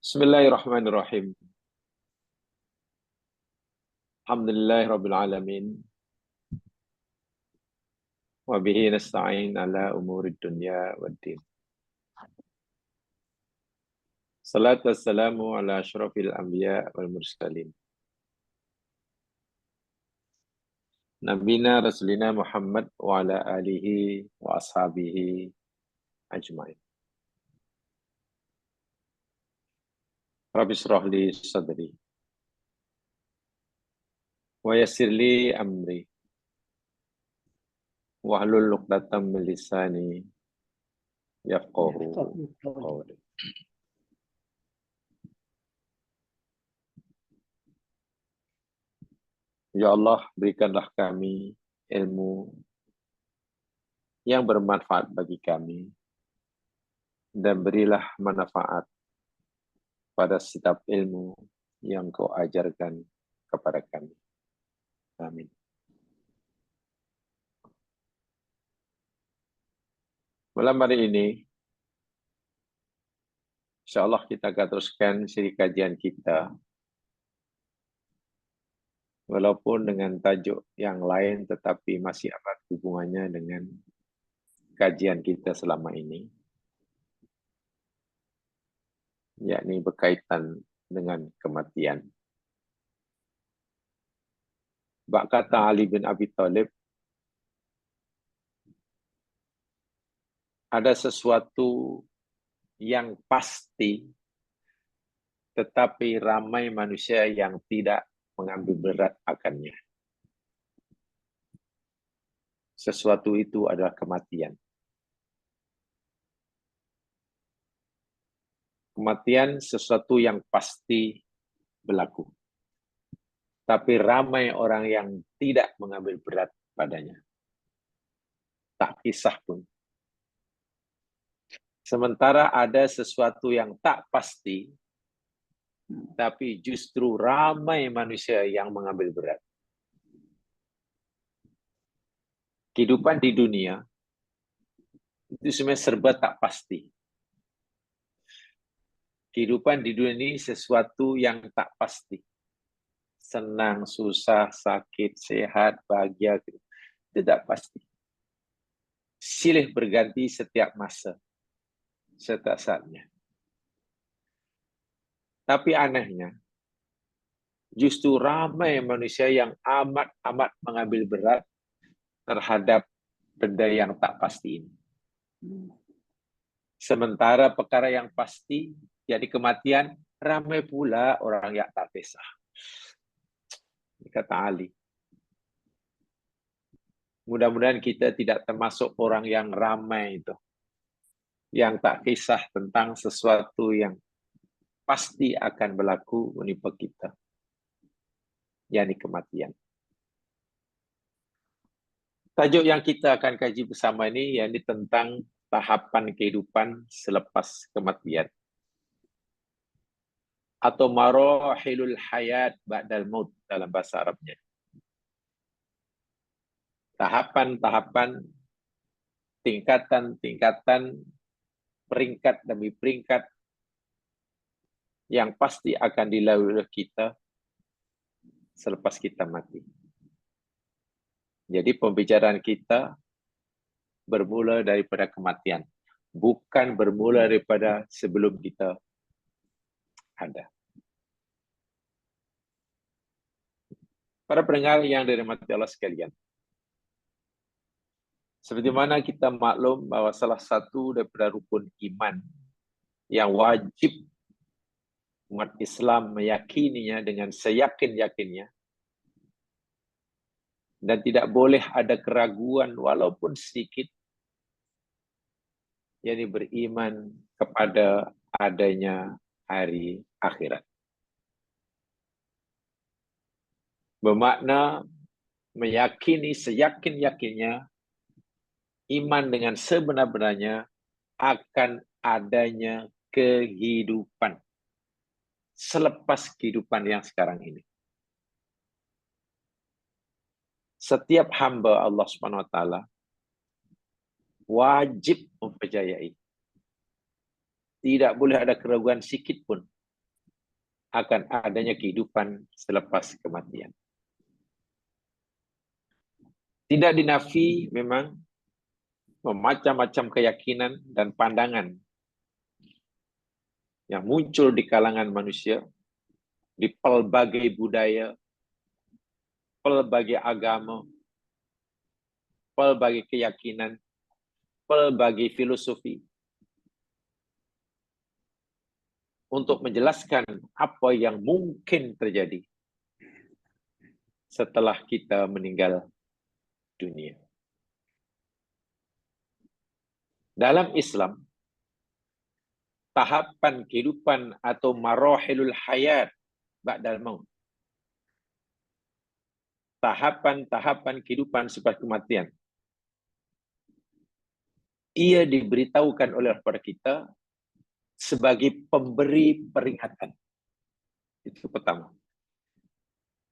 Bismillahirrahmanirrahim. Alhamdulillahirabbil alamin. Wa bihi nasta'in ala umurid dunya waddin. Salatu wassalamu ala asyrafil anbiya wal mursalin. Nabina Rasulina Muhammad wa ala alihi wa ashabihi ajma'in. Rabbi shrah li sadri wa yassir li amri wahlul 'uqdatam min lisani yafqahu qawli. Ya Allah, berikanlah kami ilmu yang bermanfaat bagi kami dan berilah manfaat pada setiap ilmu yang kau ajarkan kepada kami. Amin. Malam hari ini, insya Allah kita akan teruskan siri kajian kita, walaupun dengan tajuk yang lain, tetapi masih erat hubungannya dengan kajian kita selama ini, yakni berkaitan dengan kematian. Bak kata Ali bin Abi Thalib, ada sesuatu yang pasti, tetapi ramai manusia yang tidak mengambil berat akannya. Sesuatu itu adalah kematian. Kematian sesuatu yang pasti berlaku. Tapi ramai orang yang tidak mengambil berat padanya. Tak kisah pun. Sementara ada sesuatu yang tak pasti, tapi justru ramai manusia yang mengambil berat. Kehidupan di dunia itu sebenarnya serba tak pasti. Kehidupan di dunia ini sesuatu yang tak pasti. Senang, susah, sakit, sehat, bahagia, tidak pasti. Silih berganti setiap masa, setiap saatnya. Tapi anehnya, justru ramai manusia yang amat-amat mengambil berat terhadap benda yang tak pasti ini. Sementara perkara yang pasti, jadi kematian, ramai pula orang yang tak kisah. Kata Ali. Mudah-mudahan kita tidak termasuk orang yang ramai itu. Yang tak kisah tentang sesuatu yang pasti akan berlaku menimpa kita. Yakni kematian. Tajuk yang kita akan kaji bersama ini yakni tentang tahapan kehidupan selepas kematian. Atau marahilul hayat ba'dal maut dalam bahasa Arabnya. Tahapan-tahapan, tingkatan-tingkatan, peringkat demi peringkat yang pasti akan dilalui oleh kita selepas kita mati. Jadi pembicaraan kita bermula daripada kematian, bukan bermula daripada sebelum kita ada. Para pendengar yang dirahmati Allah sekalian, seperti mana kita maklum bahwa salah satu daripada rukun iman yang wajib umat Islam meyakininya dengan seyakin-yakinnya dan tidak boleh ada keraguan walaupun sedikit, yakni beriman kepada adanya hari akhirat. Bermakna meyakini seyakin-yakinnya iman dengan sebenar-benarnya akan adanya kehidupan selepas kehidupan yang sekarang ini. Setiap hamba Allah Subhanahu wa taala wajib mempercayai. Tidak boleh ada keraguan sikit pun akan adanya kehidupan selepas kematian. Tidak dinafi memang macam-macam keyakinan dan pandangan yang muncul di kalangan manusia, di pelbagai budaya, pelbagai agama, pelbagai keyakinan, pelbagai filosofi, untuk menjelaskan apa yang mungkin terjadi setelah kita meninggal dunia. Dalam Islam, tahapan kehidupan atau marahilul hayat ba'dal maut, tahapan-tahapan kehidupan selepas kematian, ia diberitahukan oleh kepada kita sebagai pemberi peringatan. Itu pertama.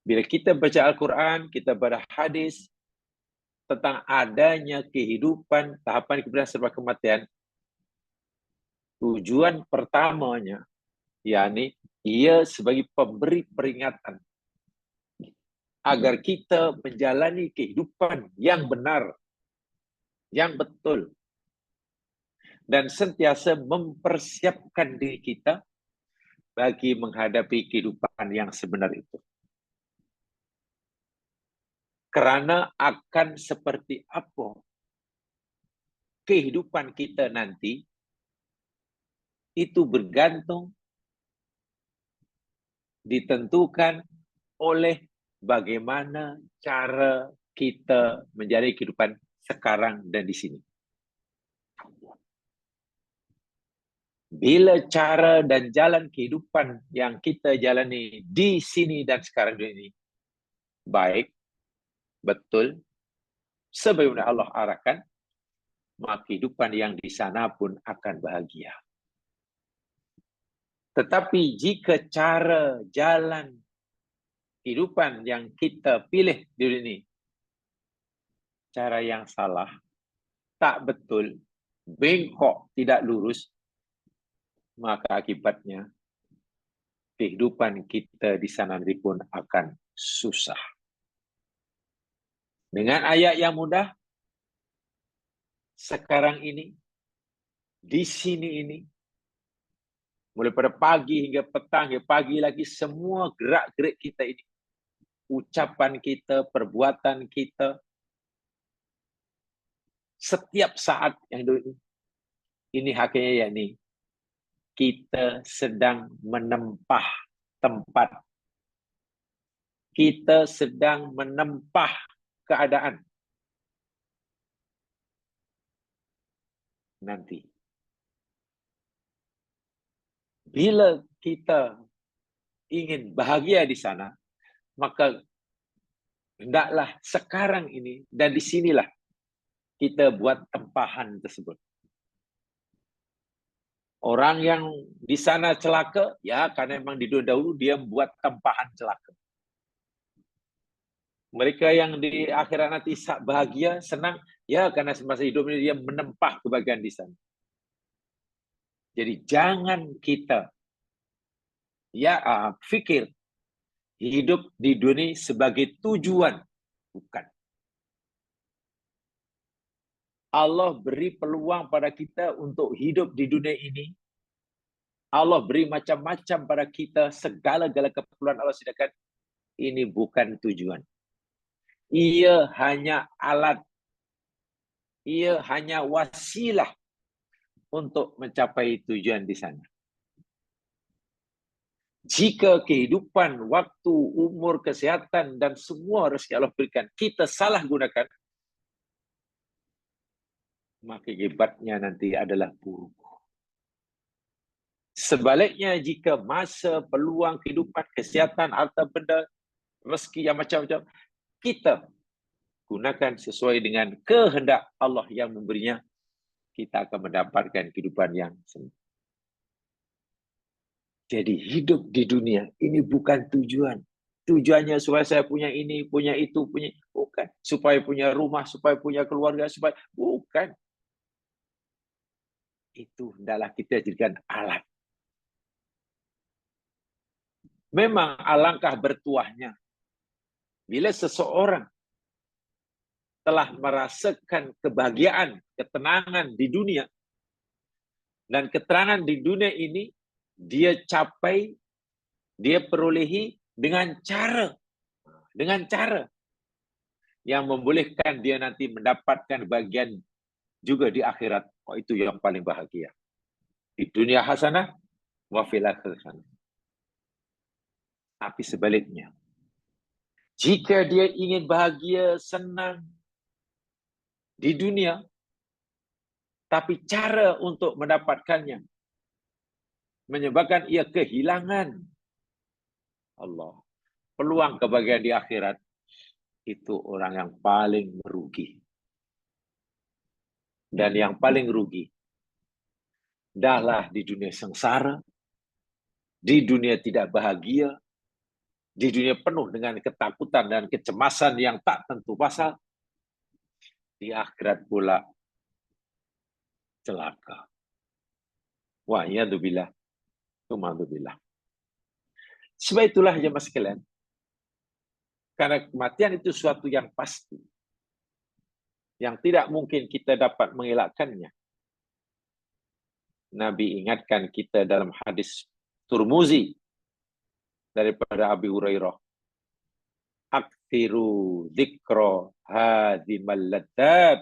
Bila kita baca Al-Quran, kita baca hadis tentang adanya kehidupan, tahapan kehidupan selepas kematian, tujuan pertamanya, yakni ia sebagai pemberi peringatan agar kita menjalani kehidupan yang benar, yang betul, dan sentiasa mempersiapkan diri kita bagi menghadapi kehidupan yang sebenar itu. Kerana akan seperti apa kehidupan kita nanti, itu bergantung, ditentukan oleh bagaimana cara kita menjalani kehidupan sekarang dan di sini. Bila cara dan jalan kehidupan yang kita jalani di sini dan sekarang ini baik, betul, sebagaimana Allah arahkan, maka kehidupan yang di sana pun akan bahagia. Tetapi jika cara jalan kehidupan yang kita pilih di dunia ini cara yang salah, tak betul, bengkok, tidak lurus, maka akibatnya kehidupan kita di sana nanti pun akan susah. Dengan ayat yang mudah, sekarang ini, di sini ini, mulai pada pagi hingga petang, hingga pagi lagi, semua gerak-gerik kita ini, ucapan kita, perbuatan kita, setiap saat yang hidup ini hakikatnya yakni kita sedang menempah tempat. Kita sedang menempah keadaan. Nanti. Bila kita ingin bahagia di sana, maka hendaklah sekarang ini dan di sinilah kita buat tempahan tersebut. Orang yang di sana celaka, ya karena memang di dunia dahulu dia membuat tempahan celaka. Mereka yang di akhirat nanti bahagia, senang, ya karena semasa hidup ini dia menempah kebahagiaan di sana. Jadi jangan kita fikir hidup di dunia sebagai tujuan, bukan. Allah beri peluang pada kita untuk hidup di dunia ini. Allah beri macam-macam pada kita, segala-gala keperluan Allah sediakan. Ini bukan tujuan. Ia hanya alat. Ia hanya wasilah untuk mencapai tujuan di sana. Jika kehidupan, waktu, umur, kesehatan, dan semua rezeki Allah berikan, kita salah gunakan, maka akibatnya nanti adalah buruk. Sebaliknya, jika masa, peluang, kehidupan, kesehatan, harta benda, rezeki yang macam-macam, kita gunakan sesuai dengan kehendak Allah yang memberinya, kita akan mendapatkan kehidupan yang sempurna. Jadi hidup di dunia ini bukan tujuan. Tujuannya supaya saya punya ini, punya itu, punya bukan. Supaya punya rumah, supaya punya keluarga, supaya bukan. Itu adalah kita jadikan alat. Memang alangkah bertuahnya bila seseorang telah merasakan kebahagiaan, ketenangan di dunia, dan keterangan di dunia ini dia capai, dia perolehi dengan cara yang membolehkan dia nanti mendapatkan bagian juga di akhirat. Oh, itu yang paling bahagia. Di dunia hasanah, wa fil akhirati hasanah. Tapi sebaliknya, jika dia ingin bahagia, senang di dunia, tapi cara untuk mendapatkannya menyebabkan ia kehilangan Allah, peluang kebahagiaan di akhirat, itu orang yang paling merugi. Dan yang paling rugi, dahlah di dunia sengsara, di dunia tidak bahagia, di dunia penuh dengan ketakutan dan kecemasan yang tak tentu pasal, di akhirat pula celaka. Wah, ya dubillah. Tumadzubillah. Sebab itulah jemaah sekalian, karena kematian itu suatu yang pasti, yang tidak mungkin kita dapat mengelakkannya. Nabi ingatkan kita dalam hadis Turmuzi daripada Abi Hurairah, aktiru dzikra hadimal ladzat,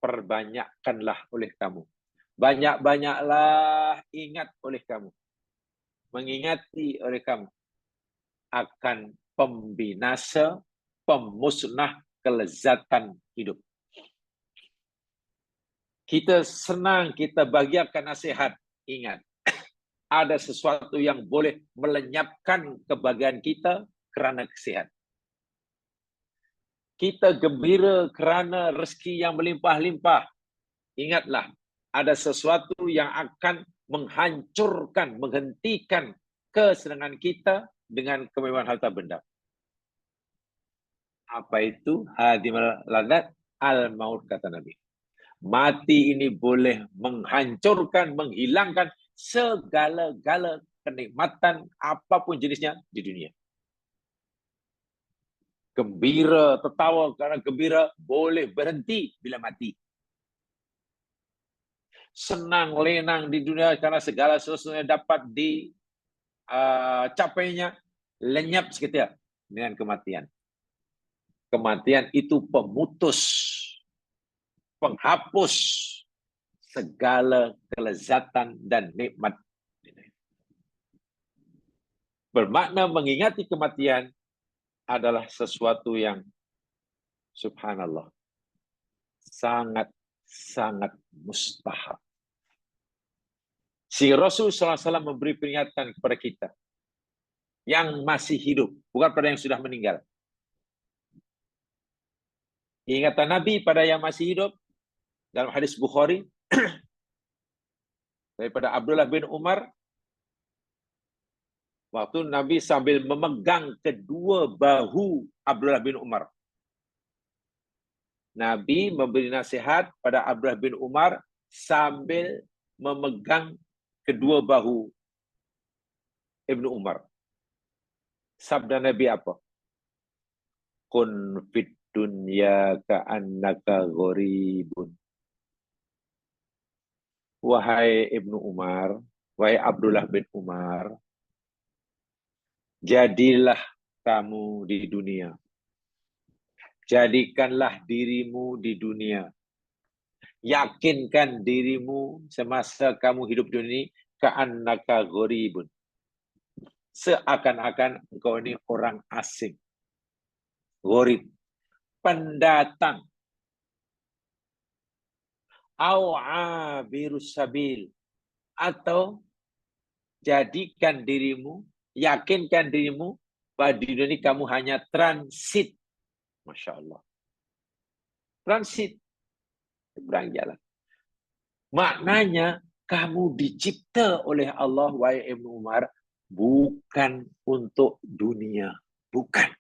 perbanyakkanlah oleh kamu, banyak-banyaklah ingat oleh kamu, mengingati oleh kamu akan pembinasa, pemusnah kelezatan hidup. Kita senang, kita bahagiakan nasihat. Ingat, ada sesuatu yang boleh melenyapkan kebahagiaan kita kerana kesihatan. Kita gembira kerana rezeki yang melimpah-limpah. Ingatlah, ada sesuatu yang akan menghancurkan, menghentikan kesenangan kita dengan kemewahan harta benda. Apa itu? Hadimal ladat al-maut, kata Nabi. Mati ini boleh menghancurkan, menghilangkan segala-gala kenikmatan apapun jenisnya di dunia. Gembira, tertawa karena gembira boleh berhenti bila mati. Senang, lenang di dunia karena segala sesuatunya dapat dicapainya, lenyap seketika dengan kematian. Kematian itu pemutus, penghapus segala kelezatan dan nikmat. Bermakna mengingati kematian adalah sesuatu yang subhanallah sangat mustahab. Si Rasul SAW memberi peringatan kepada kita yang masih hidup, bukan pada yang sudah meninggal. Ingatan Nabi pada yang masih hidup dalam hadis Bukhari daripada Abdullah bin Umar, waktu Nabi sambil memegang kedua bahu Abdullah bin Umar. Nabi memberi nasihat pada Abdullah bin Umar sambil memegang kedua bahu Ibnu Umar. Sabda Nabi apa? Kun fid dunya ka'annaka gharibun. Wahai Ibnu Umar, wahai Abdullah bin Umar, jadilah kamu di dunia. Jadikanlah dirimu di dunia. Yakinkan dirimu semasa kamu hidup di dunia, ka'annaka gharibun. Seakan-akan engkau ini orang asing. Gharib, pendatang. Au abirus sabil, atau jadikan dirimu, yakinkan dirimu pada dunia ini kamu hanya transit. Masya Allah. Transit. Seberang jalan. Maknanya kamu dicipta oleh Allah, wahai Ibnu Umar, bukan untuk dunia. Bukan.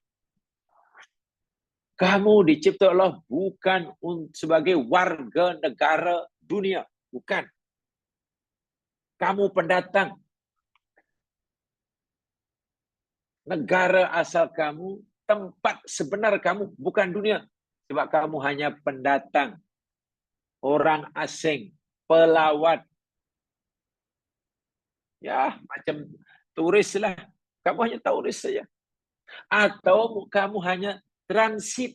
Kamu dicipta Allah bukan sebagai warga negara dunia. Bukan. Kamu pendatang. Negara asal kamu, tempat sebenar kamu bukan dunia. Sebab kamu hanya pendatang, orang asing, pelawat. Ya, macam turis lah. Kamu hanya turis saja. Atau kamu hanya transit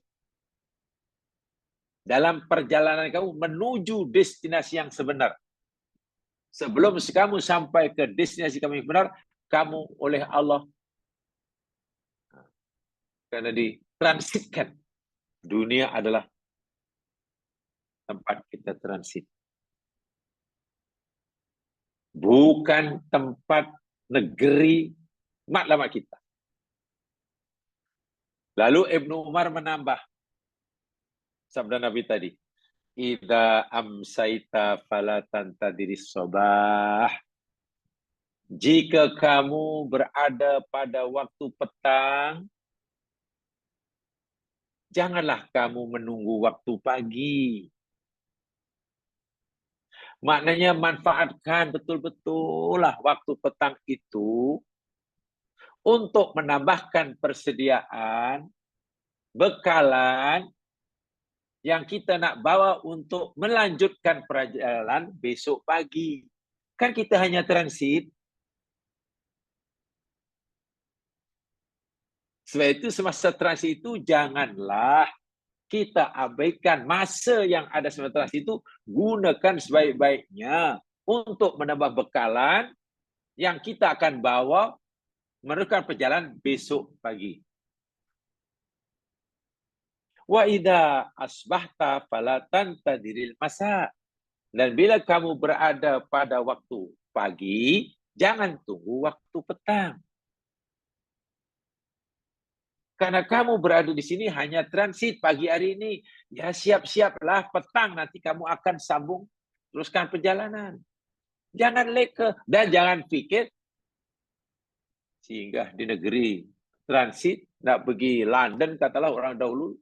dalam perjalanan kamu menuju destinasi yang sebenar. Sebelum kamu sampai ke destinasi kamu yang benar, kamu oleh Allah karena ditransitkan. Dunia adalah tempat kita transit. Bukan tempat negeri matlamat kita. Lalu Ibnu Umar menambah sabda Nabi tadi. Idza amsaita fala tantadiris sabah. Jika kamu berada pada waktu petang, janganlah kamu menunggu waktu pagi. Maknanya manfaatkan betul-betul lah waktu petang itu untuk menambahkan persediaan, bekalan yang kita nak bawa untuk melanjutkan perjalanan besok pagi. Kan kita hanya transit. Sebab itu semasa transit itu janganlah kita abaikan masa yang ada semasa transit itu, gunakan sebaik-baiknya untuk menambah bekalan yang kita akan bawa meneruskan perjalanan besok pagi. Wa idza asbahta fala tantadiril masa. Dan bila kamu berada pada waktu pagi, jangan tunggu waktu petang. Karena kamu berada di sini hanya transit pagi hari ini. Ya siap-siaplah petang nanti kamu akan sambung teruskan perjalanan. Jangan leka dan jangan fikir sehingga di negeri transit nak pergi London katalah orang dahulu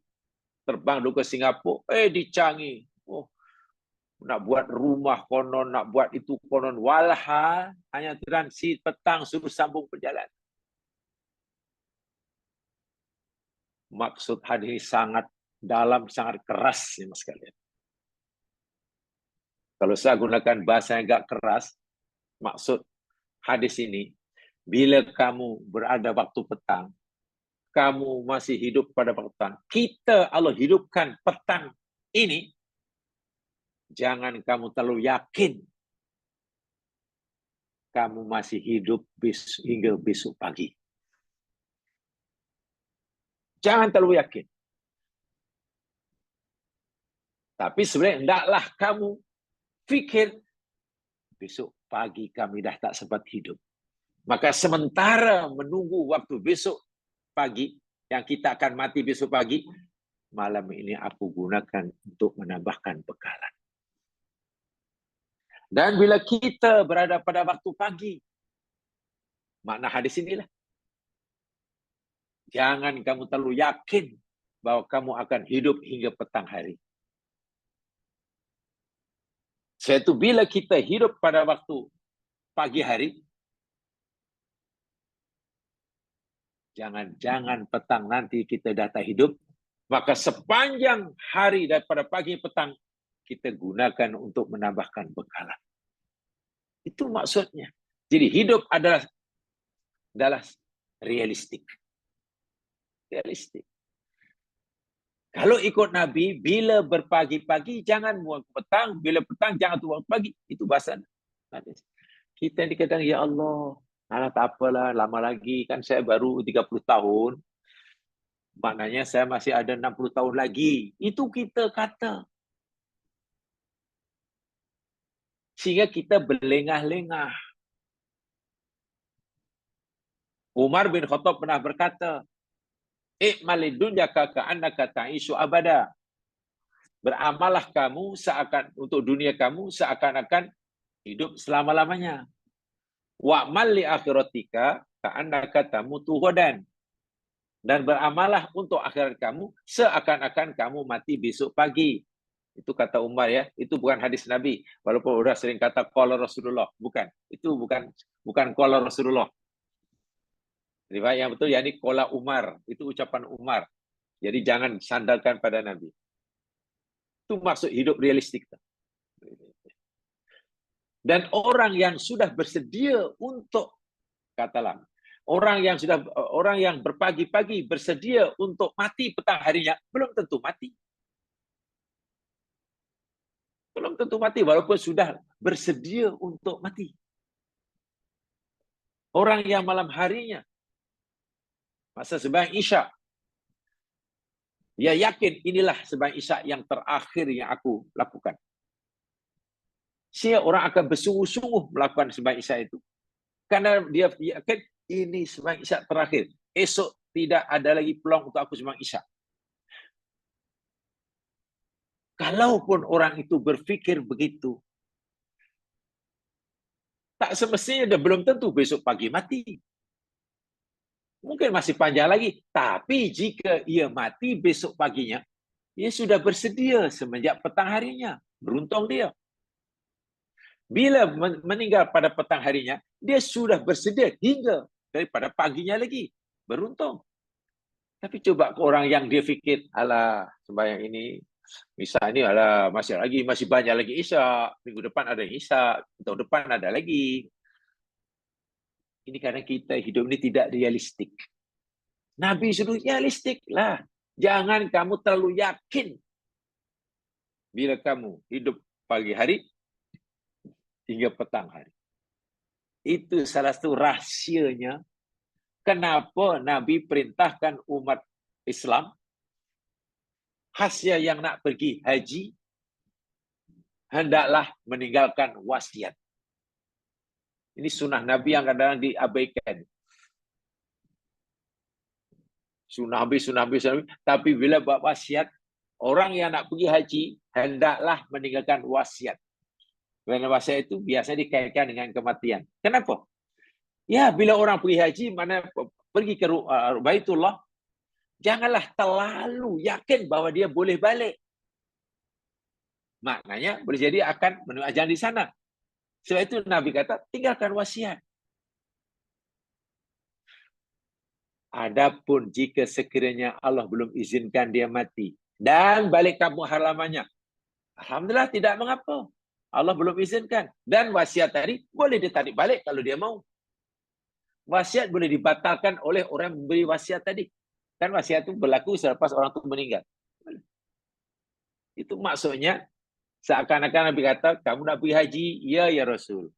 terbang dulu ke Singapura, di Changi. Oh, nak buat rumah konon, nak buat itu konon, walha hanya transit petang suruh sambung perjalanan. Maksud hadis sangat dalam, sangat keras ya mas sekalian. Kalau saya gunakan bahasa yang agak keras, maksud hadis ini, bila kamu berada waktu petang, kamu masih hidup pada petang, kita Allah hidupkan petang ini, jangan kamu terlalu yakin kamu masih hidup hingga besok pagi. Jangan terlalu yakin. Tapi sebenarnya hendaklah kamu fikir, besok pagi kami dah tak sempat hidup. Maka sementara menunggu waktu besok pagi, yang kita akan mati besok pagi, malam ini aku gunakan untuk menambahkan bekalan. Dan bila kita berada pada waktu pagi, makna hadis inilah, jangan kamu terlalu yakin bahwa kamu akan hidup hingga petang hari. Suatu bila kita hidup pada waktu pagi hari, jangan-jangan petang nanti kita dah tak hidup, maka sepanjang hari daripada pagi petang, kita gunakan untuk menambahkan bekalan. Itu maksudnya. Jadi hidup adalah realistik. Realistik. Kalau ikut Nabi, bila berpagi-pagi jangan buang petang, bila petang jangan buang pagi. Itu bahasa hadis. Kita dikatakan, ya Allah, alah tak apalah, lama lagi, kan saya baru 30 tahun, maknanya saya masih ada 60 tahun lagi. Itu kita kata. Sehingga kita berlengah-lengah. Umar bin Khattab pernah berkata, "I'malid dunya ka'annaka ta'ishu abada." Beramallah kamu untuk dunia kamu seakan-akan hidup selama-lamanya. Wa'mal li akhiratika ka'annaka tamutu ghadan. Dan beramallah untuk akhirat kamu seakan-akan kamu mati besok pagi. Itu kata Umar ya. Itu bukan hadis Nabi. Walaupun udah sering kata qala Rasulullah, bukan. Itu bukan qala Rasulullah. Riwayat yang betul, yakni qala Umar, itu ucapan Umar. Jadi jangan sandarkan pada Nabi. Itu maksud hidup realistik. Dan orang yang sudah bersedia untuk, katalah, orang yang berpagi-pagi bersedia untuk mati petang harinya, belum tentu mati. Belum tentu mati walaupun sudah bersedia untuk mati. Orang yang malam harinya masa sembahyang Isya, dia yakin inilah sembahyang Isya yang terakhir yang aku lakukan. Sehingga orang akan bersungguh-sungguh melakukan sembahyang Isya itu. Karena dia yakin ini sembahyang Isya terakhir. Esok tidak ada lagi peluang untuk aku sembahyang Isya. Kalaupun orang itu berpikir begitu, tak semestinya dia belum tentu besok pagi mati. Mungkin masih panjang lagi. Tapi jika ia mati besok paginya, ia sudah bersedia semenjak petang harinya. Beruntung dia. Bila meninggal pada petang harinya, dia sudah bersedia hingga daripada paginya lagi. Beruntung. Tapi coba ke orang yang dia fikir, alah sembahyang ini, misalnya alah masih banyak lagi Isya, minggu depan ada Isya, tahun depan ada lagi. Ini karena kita hidup ini tidak realistik. Nabi suruh realistik lah. Jangan kamu terlalu yakin bila kamu hidup pagi hari hingga petang hari. Itu salah satu rahsianya kenapa Nabi perintahkan umat Islam khasnya yang nak pergi haji hendaklah meninggalkan wasiat. Ini sunnah Nabi yang kadang-kadang diabaikan. Sunnah Nabi. Tapi bila buat wasiat, orang yang nak pergi haji hendaklah meninggalkan wasiat. Kerana wasiat itu biasanya dikaitkan dengan kematian. Kenapa? Ya, bila orang pergi haji, pergi ke Baitullah, janganlah terlalu yakin bahwa dia boleh balik. Maknanya boleh jadi akan menunggu ajan di sana. Sebab itu Nabi kata, tinggalkan wasiat. Adapun jika sekiranya Allah belum izinkan dia mati dan balik kampung halamannya, alhamdulillah tidak mengapa. Allah belum izinkan. Dan wasiat tadi boleh ditarik balik kalau dia mau. Wasiat boleh dibatalkan oleh orang yang memberi wasiat tadi. Kan wasiat itu berlaku selepas orang itu meninggal. Itu maksudnya seakan-akan Nabi kata, kamu nak pergi haji? Ya Rasul.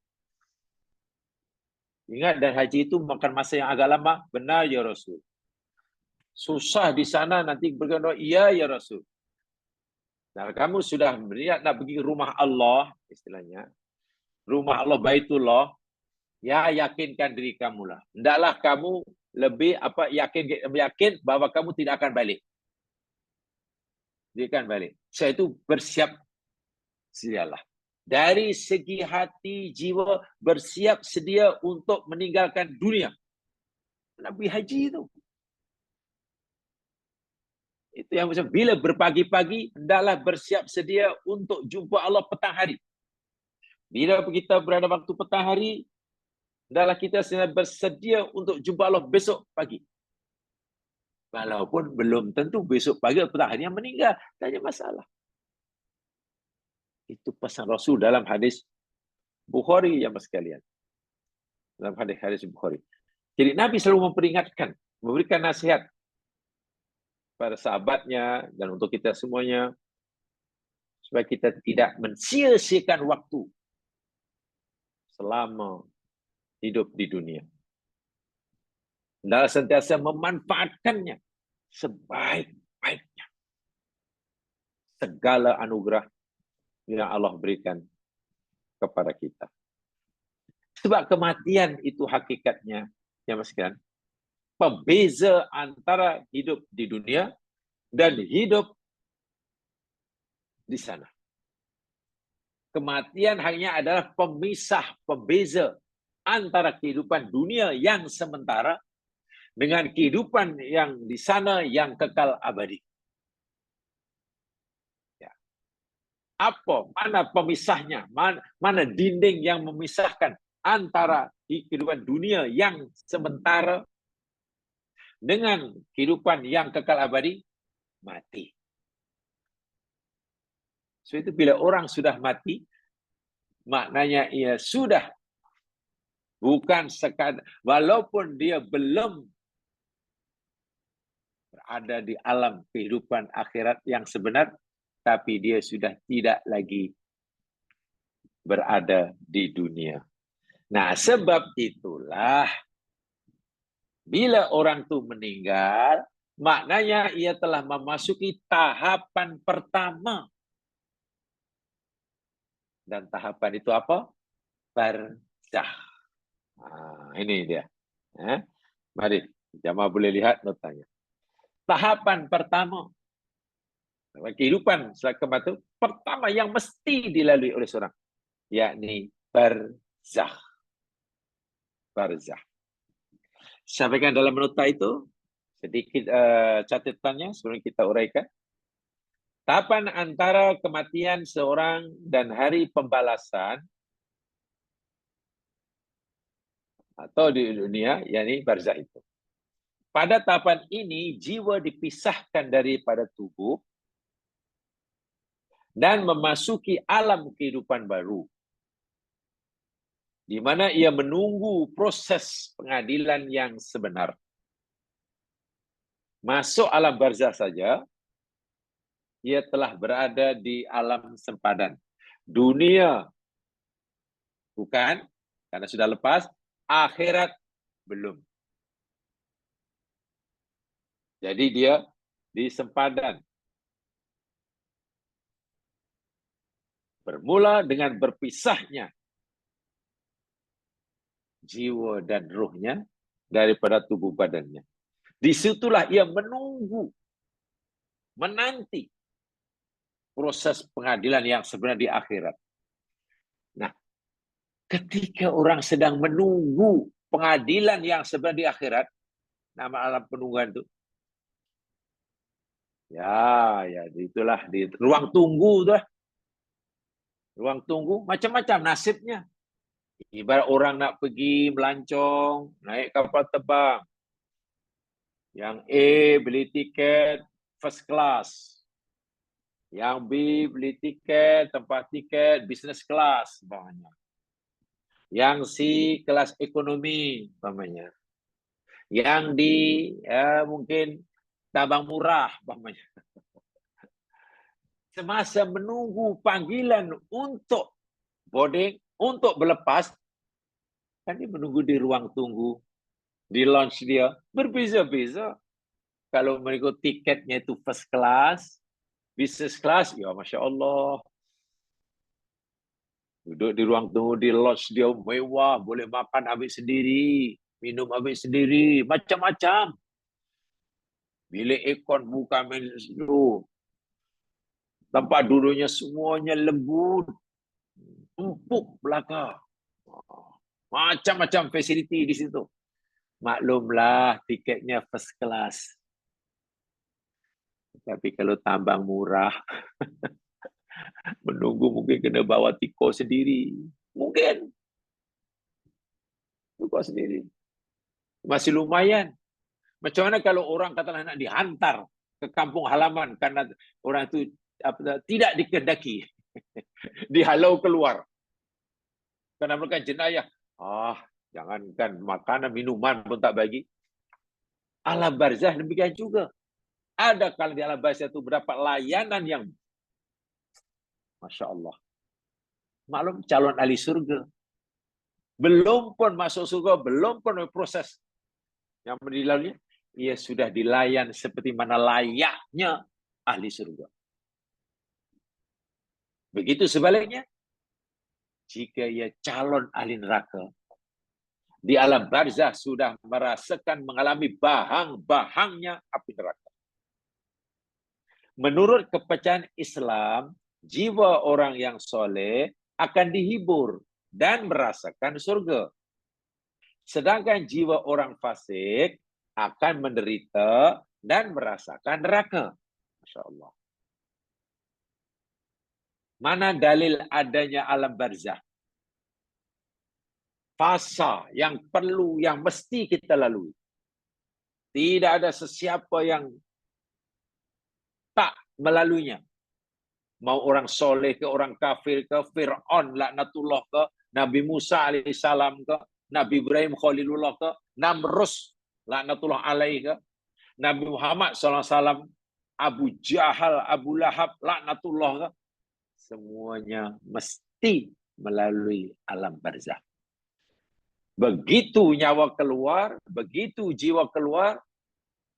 Ingat, dan haji itu makan masa yang agak lama? Benar ya Rasul. Susah di sana nanti berkata, ya Rasul. Nah, kamu sudah berniat nak pergi rumah Allah, istilahnya, rumah Allah Baitullah, ya yakinkan diri kamu lah. Hendaklah kamu lebih yakin bahwa kamu tidak akan balik. Dia akan balik. Saya itu bersiap sedialah. Dari segi hati, jiwa, bersiap sedia untuk meninggalkan dunia. Nabi haji itu. Itu yang macam bila berpagi-pagi, hendaklah bersiap sedia untuk jumpa Allah petang hari. Bila kita berada waktu petang hari, hendaklah kita bersedia untuk jumpa Allah besok pagi. Walaupun belum tentu besok pagi atau petang hari yang meninggal, tak ada masalah. Itu pesan Rasul dalam hadis Bukhari yang sekalian. Dalam hadis Bukhari. Jadi Nabi selalu memperingatkan, memberikan nasihat pada sahabatnya dan untuk kita semuanya supaya kita tidak mensia-siakan waktu selama hidup di dunia. Dan sentiasa memanfaatkannya sebaik-baiknya. Segala anugerah yang Allah berikan kepada kita. Sebab kematian itu hakikatnya, ya Mas kan, pembeza antara hidup di dunia dan hidup di sana. Kematian hanya adalah pembeza antara kehidupan dunia yang sementara dengan kehidupan yang di sana yang kekal abadi. Ya. Mana pemisahnya? Mana dinding yang memisahkan antara kehidupan dunia yang sementara dengan kehidupan yang kekal abadi, mati. So itu bila orang sudah mati, maknanya ia sudah bukan sekadar, walaupun dia belum berada di alam kehidupan akhirat yang sebenar, tapi dia sudah tidak lagi berada di dunia. Nah, sebab itulah bila orang itu meninggal, maknanya ia telah memasuki tahapan pertama. Dan tahapan itu apa? Barzakh. Ini dia. Mari, jamaah boleh lihat notanya. Tahapan pertama kehidupan setelah kematian pertama yang mesti dilalui oleh seorang, yakni barzakh. Barzakh. Sampaikan dalam nota itu sedikit catatannya sebelum kita uraikan. Tahapan antara kematian seorang dan hari pembalasan atau di dunia, yakni barzakh itu. Pada tahapan ini, jiwa dipisahkan daripada tubuh dan memasuki alam kehidupan baru, di mana ia menunggu proses pengadilan yang sebenar. Masuk alam barzakh saja, ia telah berada di alam sempadan. Dunia bukan, karena sudah lepas, akhirat belum. Jadi dia di sempadan. Bermula dengan berpisahnya jiwa dan ruhnya daripada tubuh badannya. Disitulah ia menunggu, menanti proses pengadilan yang sebenarnya di akhirat. Nah, ketika orang sedang menunggu pengadilan yang sebenarnya di akhirat, nama alam penungguan itu, ya itulah di ruang tunggu tuh. Ruang tunggu macam-macam nasibnya. Ibarat orang nak pergi melancong, naik kapal terbang. Yang A beli tiket first class. Yang B beli tiket, tempat tiket business class, umpamanya. Yang C kelas ekonomi, umpamanya. Yang D mungkin tabang murah, umpamanya. Semasa menunggu panggilan untuk boarding, untuk berlepas, kan dia menunggu di ruang tunggu, di lounge dia, berbeza-beza. Kalau mereka tiketnya itu first class, business class, ya Masya Allah. Duduk di ruang tunggu, di lounge dia mewah, boleh makan ambil sendiri, minum ambil sendiri, macam-macam. Bilik aircon buka menu, tempat duduknya semuanya lembut, empuk belaka. Macam-macam fasiliti di situ. Maklumlah tiketnya first class. Tapi kalau tambang murah, menunggu mungkin kena bawa tiko sendiri. Mungkin. Tiko sendiri. Masih lumayan. Macam mana kalau orang katalah nak dihantar ke kampung halaman karena orang itu tidak dikehendaki. Dihalau keluar. Karena mereka jenayah. Jangankan makanan, minuman pun tak bagi. Alam barzakh demikian juga. Ada kalau di alam barzakh itu berdapat layanan yang Masya Allah. Maklum calon ahli surga. Belum pun masuk surga, belum pun proses yang dilalui, ia sudah dilayan seperti mana layaknya ahli surga. Begitu sebaliknya, jika ia calon ahli neraka, di alam barzakh sudah merasakan mengalami bahang-bahangnya api neraka. Menurut kepercayaan Islam, jiwa orang yang soleh akan dihibur dan merasakan surga. Sedangkan jiwa orang fasik akan menderita dan merasakan neraka. Masya Allah. Mana dalil adanya alam barzakh? Fasa yang perlu, yang mesti kita lalui. Tidak ada sesiapa yang tak melaluinya. Mau orang soleh ke, orang kafir ke, Fir'aun laknatullah ke, Nabi Musa alaihissalam ke, Nabi Ibrahim Khalilullah ke, Namrus laknatullah alaih ke, Nabi Muhammad SAW, Abu Jahal, Abu Lahab laknatullah ke, semuanya mesti melalui alam barzakh. Begitu nyawa keluar, begitu jiwa keluar,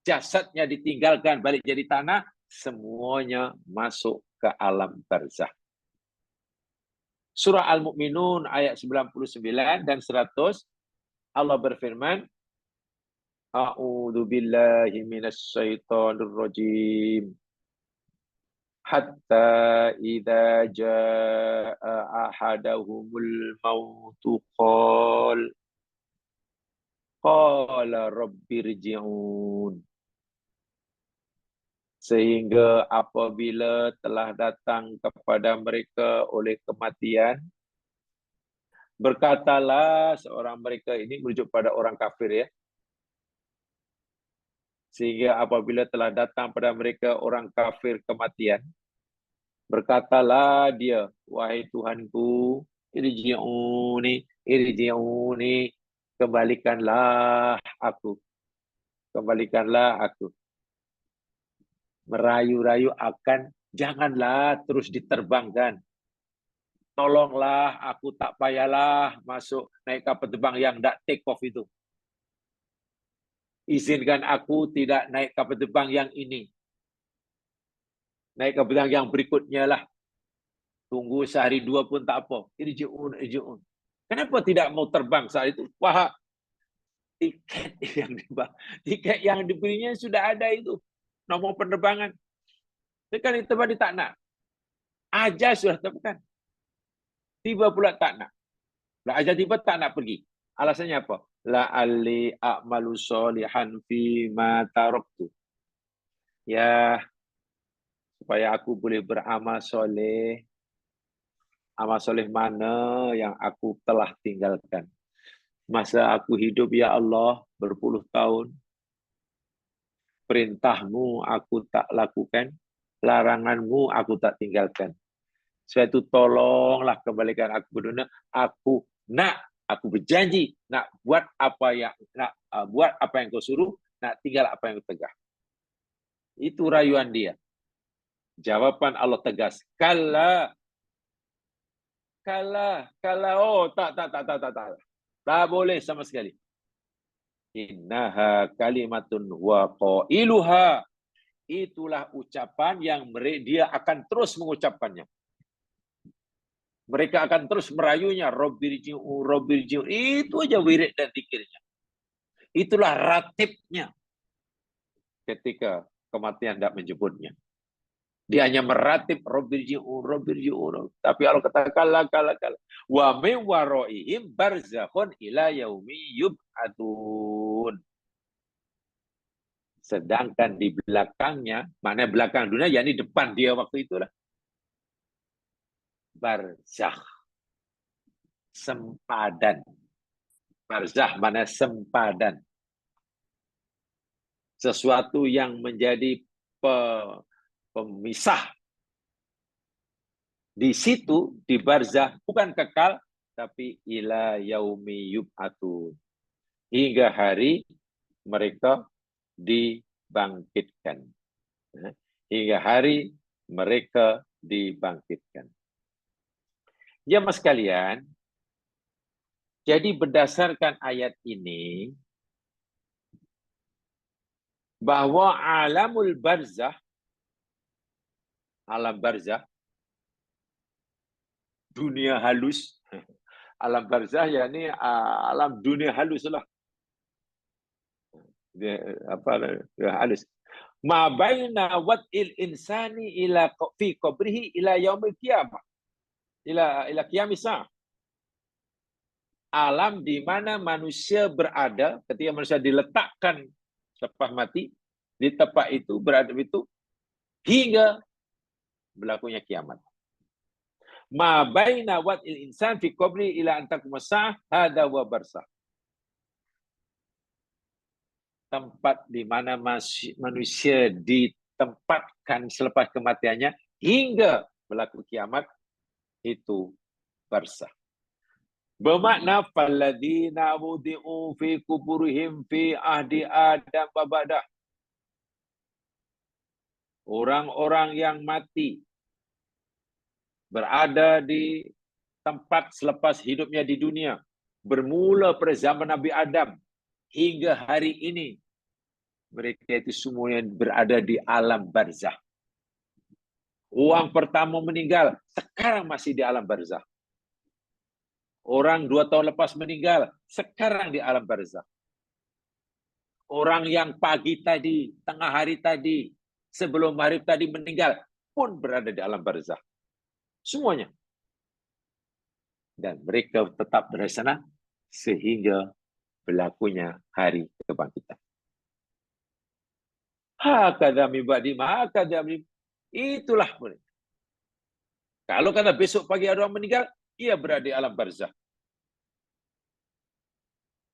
jasadnya ditinggalkan balik jadi tanah, semuanya masuk ke alam barzakh. Surah Al-Mu'minun ayat 99 dan 100, Allah berfirman, A'udzu billahi minasy syaithanir rajim. Hatta idza jaa ahadahumul mautu qala rabbirji'un. Sehingga apabila telah datang kepada mereka oleh kematian, berkatalah seorang mereka, ini merujuk pada orang kafir ya. Sehingga apabila telah datang pada mereka orang kafir kematian, berkatalah dia, wahai Tuhanku, irji'uni, kembalikanlah aku. Kembalikanlah aku. Merayu-rayu akan, janganlah terus diterbangkan. Tolonglah aku, tak payahlah masuk naik kapal terbang yang tak take off itu. Izinkan aku tidak naik kapal terbang yang ini. Naik kapal terbang yang berikutnya lah. Tunggu sehari dua pun tak apa. Irji'un. Kenapa tidak mau terbang saat itu? Wah, tiket yang diberinya sudah ada itu. Nomor penerbangan. Sekali terbang dia tak nak. Ajar sudah terbang. Tiba pula tak nak. Ajar tiba tak nak pergi. Alasannya apa? La'alli a'malu sholihan fi ma taraktu. Ya, supaya aku boleh beramal soleh. Amal soleh mana yang aku telah tinggalkan. Masa aku hidup, ya Allah, berpuluh tahun, perintahmu aku tak lakukan, laranganmu aku tak tinggalkan. Sebab itu tolonglah kembalikan aku ke dunia. Aku berjanji nak buat apa yang kau suruh, nak tinggal apa yang kau tegah. Itu rayuan dia. Jawaban Allah tegas. Kala. Oh, tak. Tak boleh sama sekali. Innaha kalimatun wa qailuha. Itulah ucapan yang dia akan terus mengucapkannya. Mereka akan terus merayunya. Rabbirji'u. Itu aja wirid dan zikirnya. Itulah ratibnya ketika kematian tidak menjemputnya. Dia hanya meratib Rabbirji'u. Tapi Allah kata kala. Wa min waraihim barzakhun ila yaumi yub'atsun. Sedangkan di belakangnya, maknanya belakang dunia, yakni depan dia waktu itulah, barzakh, sempadan. Barzakh mana sempadan. Sesuatu yang menjadi pemisah. Di situ, di barzakh, bukan kekal, tapi ila yaumi yub'atsun. Hingga hari mereka dibangkitkan. Hingga hari mereka dibangkitkan. Jemaah sekalian, jadi berdasarkan ayat ini, bahwa alamul barzakh, alam barzakh, dunia halus, alam barzakh yakni alam dunia halus lah. Halus. Ma baina wat'il insani ila fi qabrihi ila yaumil qiyamah. Ila qiyamis sa'ah. Alam di mana manusia berada ketika manusia diletakkan selepas mati di tempat itu, berada itu hingga berlakunya kiamat. Ma baina wat'il insan fi qabri ila an taqum as-sa'ah hadza wa barzakh. tempat di mana manusia ditempatkan selepas kematiannya hingga berlaku kiamat, itu barzakh. Bermakna falladzina wudi'u fi kuburihim fi ahdi Adam wa ba'dah. Orang-orang yang mati berada di tempat selepas hidupnya di dunia, bermula pada zaman Nabi Adam hingga hari ini, mereka itu semuanya berada di alam barzakh. Orang pertama meninggal, sekarang masih di alam barzakh. Orang 2 tahun lepas meninggal, sekarang di alam barzakh. Orang yang pagi tadi, tengah hari tadi, sebelum maghrib tadi meninggal, pun berada di alam barzakh. Semuanya. Dan mereka tetap di sana sehingga berlakunya hari kebangkitan. Hakadha min ba'di ma hakadha min. Itulah mereka. Kalau kata besok pagi ada orang meninggal, ia berada di alam barzakh.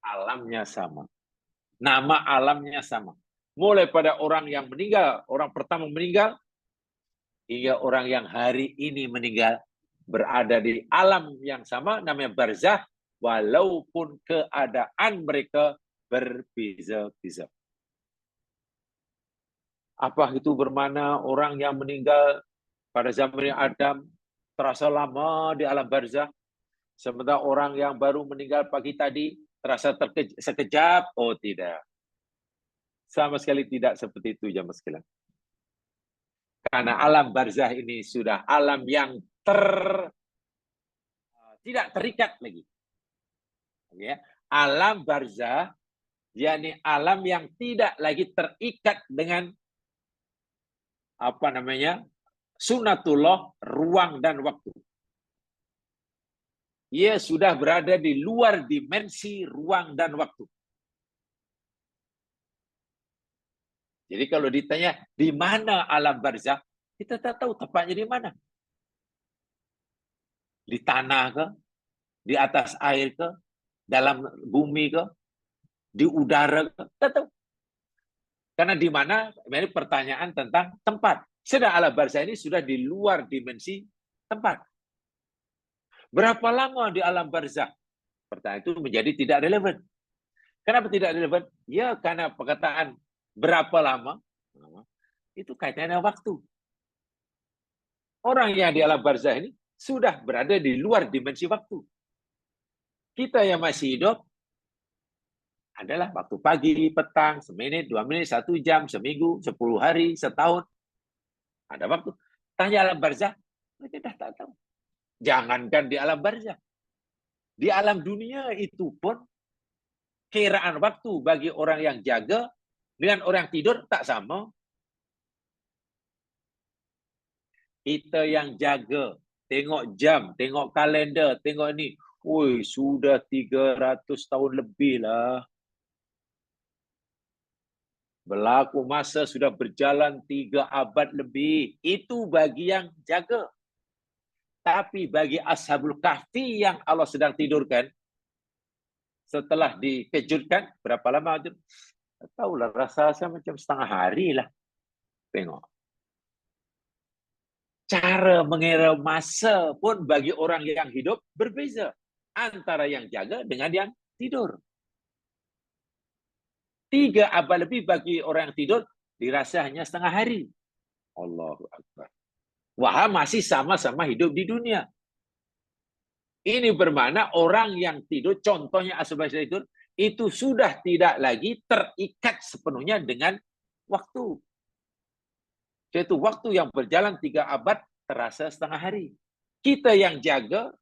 Alamnya sama. Nama alamnya sama. Mulai pada orang yang meninggal, orang pertama meninggal, hingga orang yang hari ini meninggal, berada di alam yang sama, namanya barzakh, walaupun keadaan mereka berbeza-beza. Apa itu bermakna orang yang meninggal pada zaman Adam terasa lama di alam barzakh, sementara orang yang baru meninggal pagi tadi terasa sekejap? Oh tidak. Sama sekali tidak seperti itu jamaah sekalian. Karena alam barzakh ini sudah alam yang tidak terikat lagi. Ya. Alam barzakh, yakni alam yang tidak lagi terikat dengan sunatullah, ruang dan waktu. Ia sudah berada di luar dimensi ruang dan waktu. Jadi kalau ditanya di mana alam barzakh, kita tak tahu tepatnya di mana. Di tanah ke? Di atas air ke? Dalam bumi ke? Di udara ke? Tak tahu. Karena di mana? Ini pertanyaan tentang tempat. Sedang alam barzakh ini sudah di luar dimensi tempat. Berapa lama di alam barzakh? Pertanyaan itu menjadi tidak relevan. Kenapa tidak relevan? Ya karena perkataan berapa lama itu kaitannya waktu. Orang yang di alam barzakh ini sudah berada di luar dimensi waktu. Kita yang masih hidup adalah waktu pagi, petang, semenit, 2 menit, 1 jam, seminggu, 10 hari, setahun. Ada waktu. Tanya alam barzakh, mereka dah tak tahu. Jangankan di alam barzakh. Di alam dunia itu pun kiraan waktu bagi orang yang jaga dengan orang tidur tak sama. Kita yang jaga, tengok jam, tengok kalender, tengok ni. Woi, sudah 300 tahun lebih lah. Berlaku masa sudah berjalan 3 abad lebih. Itu bagi yang jaga. Tapi bagi Ashabul Kahfi yang Allah sedang tidurkan, setelah dikejutkan, berapa lama? Tak tahulah, rasa-rasa macam setengah hari lah. Tengok. Cara mengira masa pun bagi orang yang hidup berbeza. Antara yang jaga dengan yang tidur. 3 abad lebih bagi orang yang tidur, dirasa hanya setengah hari. Allahu Akbar. Wah, masih sama-sama hidup di dunia. Ini bermakna orang yang tidur, contohnya asbab tidur, itu sudah tidak lagi terikat sepenuhnya dengan waktu. Yaitu waktu yang berjalan 3 abad terasa setengah hari. Kita yang jaga,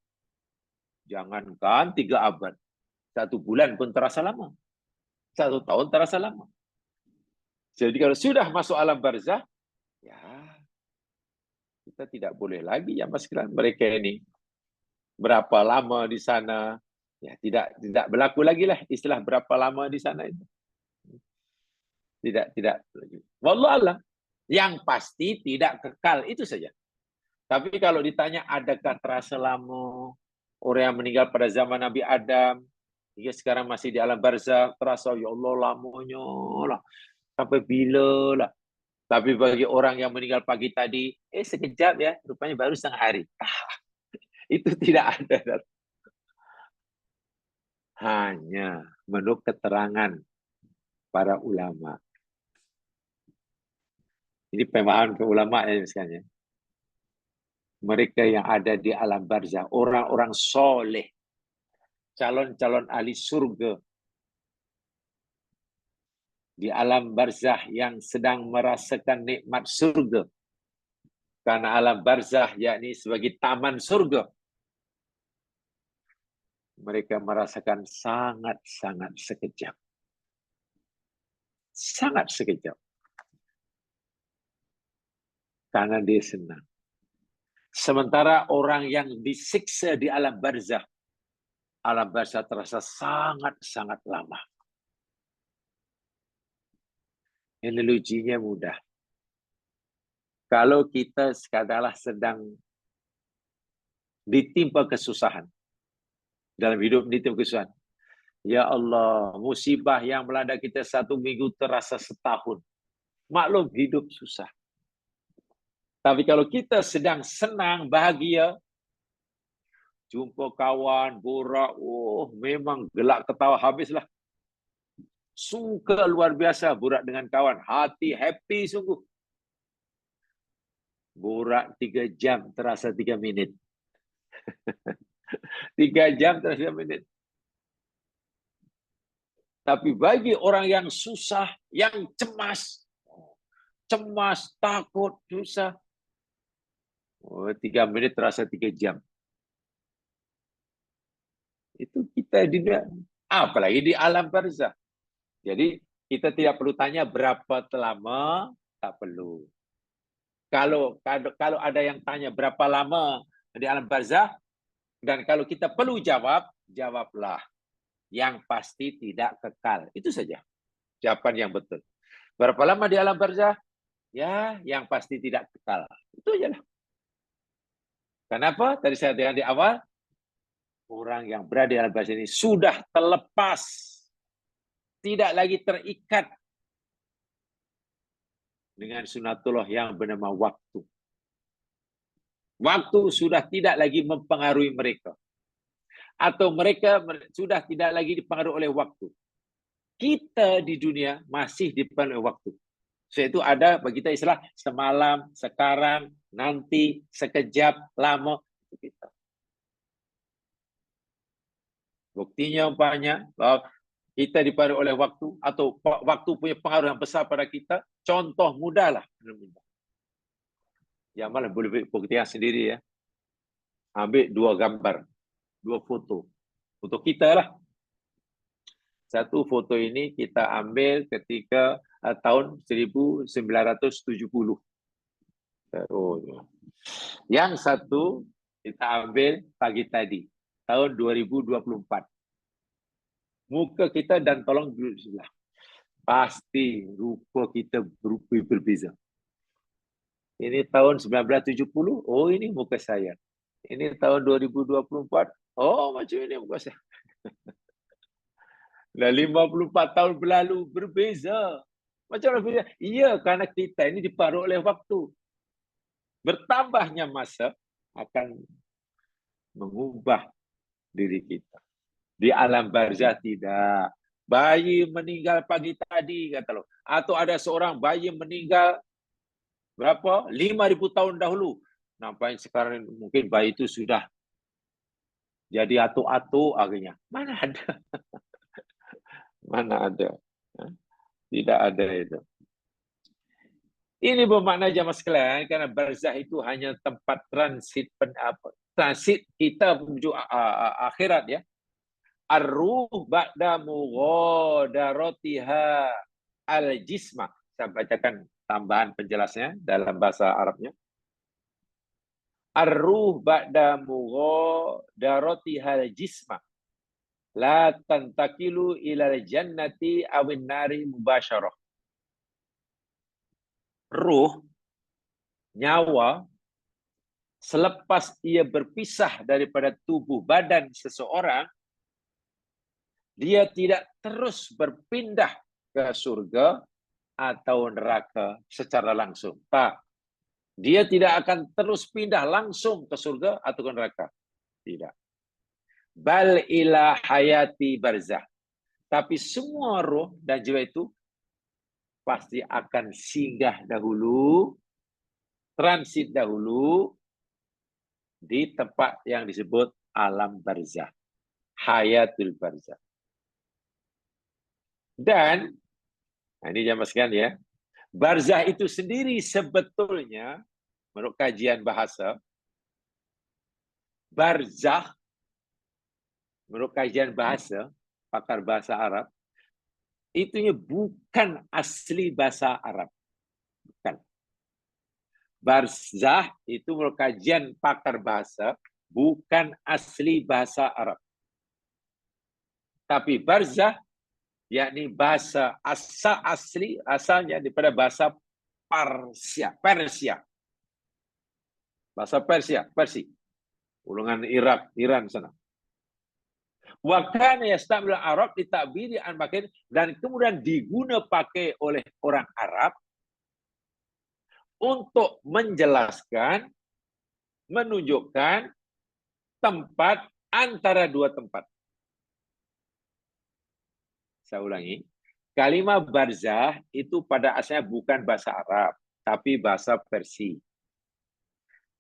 jangankan 3 abad, 1 bulan pun terasa lama. 1 tahun terasa lama. Jadi kalau sudah masuk alam barzakh, ya kita tidak boleh lagi ya mas sekalian, mereka ini berapa lama di sana, ya tidak berlaku lagi lah istilah berapa lama di sana itu. Tidak. Wallahu a'lam. Yang pasti tidak kekal, itu saja. Tapi kalau ditanya adakah terasa lama orang yang meninggal pada zaman Nabi Adam, Hingga sekarang masih di alam barzakh, terasa ya Allah lamanya lah. Sampai bila lah. Tapi bagi orang yang meninggal pagi tadi, sekejap ya, rupanya baru setengah hari. Itu tidak ada. Hanya menurut keterangan para ulama. Ini pemahaman ulama ya misalnya. Mereka yang ada di alam barzakh, orang-orang soleh, calon-calon ahli surga di alam barzakh yang sedang merasakan nikmat surga. Karena alam barzakh yakni sebagai taman surga. Mereka merasakan sangat-sangat sekejap. Sangat sekejap. Karena dia senang. Sementara orang yang disiksa di alam barzakh terasa sangat-sangat lama. Analoginya mudah. Kalau kita sekadalah sedang ditimpa kesusahan, dalam hidup ditimpa kesusahan, ya Allah, musibah yang melanda kita 1 minggu terasa setahun. Maklum hidup susah. Tapi kalau kita sedang senang, bahagia, jumpa kawan, borak, memang gelak ketawa habislah. Suka luar biasa borak dengan kawan, hati happy sungguh. Borak 3 jam terasa 3 menit. 3 jam terasa 3 menit. Tapi bagi orang yang susah, yang cemas, takut, susah, 3 menit terasa 3 jam. Itu kita di dunia, apalagi di alam barzakh. Jadi kita tidak perlu tanya berapa lama, tak perlu. Kalau ada yang tanya berapa lama di alam barzakh, dan kalau kita perlu jawab, jawablah. Yang pasti tidak kekal. Itu saja jawaban yang betul. Berapa lama di alam barzakh? Ya, yang pasti tidak kekal. Itu aja lah. Kenapa? Tadi saya bilang di awal, orang yang berada di alam barzakh ini sudah terlepas, tidak lagi terikat dengan sunatullah yang bernama waktu. Waktu sudah tidak lagi mempengaruhi mereka. Atau mereka sudah tidak lagi dipengaruhi oleh waktu. Kita di dunia masih dipengaruhi oleh waktu. Yaitu ada bagi kita istilah semalam, sekarang, nanti, sekejap, lama. Itu kita. Buktinya umpamanya bahwa kita dipengaruhi oleh waktu atau waktu punya pengaruh yang besar pada kita. Contoh mudah lah. Yang mana boleh buktikan sendiri ya. Ambil 2 gambar, 2 foto. Foto kita lah. Satu foto ini kita ambil ketika tahun 1970. Yang satu kita ambil pagi tadi, tahun 2024. Muka kita dan tolong duduk sebelah. Pasti rupa kita berbeza. Ini tahun 1970, ini muka saya. Ini tahun 2024, macam ini muka saya. Dah 54 tahun berlalu, berbeza. Macam mana berbeza? Iya, karena kita ini dipengaruhi oleh waktu. Bertambahnya masa akan mengubah diri kita. Di alam barzakh tidak. Bayi meninggal pagi tadi, kata lo. Atau ada seorang bayi meninggal berapa? 5.000 tahun dahulu. Nampaknya sekarang mungkin bayi itu sudah jadi atu-atu akhirnya. Mana ada? Mana ada? Tidak ada itu. Ini bermakna jamaah sekalian, karena barzakh itu hanya tempat transit kita menuju akhirat ya. Ar-ruh ba'da mughadaratiha al-jisma. Saya bacakan tambahan penjelasnya dalam bahasa Arabnya. Ar-ruh ba'da mughadaratiha al-jisma la tantakilu ila jannati awin nari mubasyarah. Ruh, nyawa, selepas ia berpisah daripada tubuh badan seseorang, Dia tidak terus berpindah ke surga atau neraka secara langsung. Tak. Dia tidak akan terus pindah langsung ke surga atau ke neraka. Tidak. Bal ila hayati barzah. Tapi semua roh dan jiwa itu pasti akan singgah dahulu, transit dahulu di tempat yang disebut alam barzah. Hayatul barzah. Dan, nah ini jamaah sekalian ya, barzah itu sendiri sebetulnya, menurut kajian bahasa, barzah, menurut kajian bahasa, pakar bahasa Arab, itunya bukan asli bahasa Arab. Bukan. Barzah itu menurut kajian pakar bahasa, bukan asli bahasa Arab. Tapi barzah, yakni bahasa asalnya daripada bahasa Persia. Bahasa Persia. Ulungan Iran sana. Wa kana yastamil Arab ditabiri an makin, dan kemudian diguna pakai oleh orang Arab untuk menjelaskan, menunjukkan tempat antara dua tempat. Saya ulangi. Kalimat barzah itu pada asalnya bukan bahasa Arab, tapi bahasa Persia.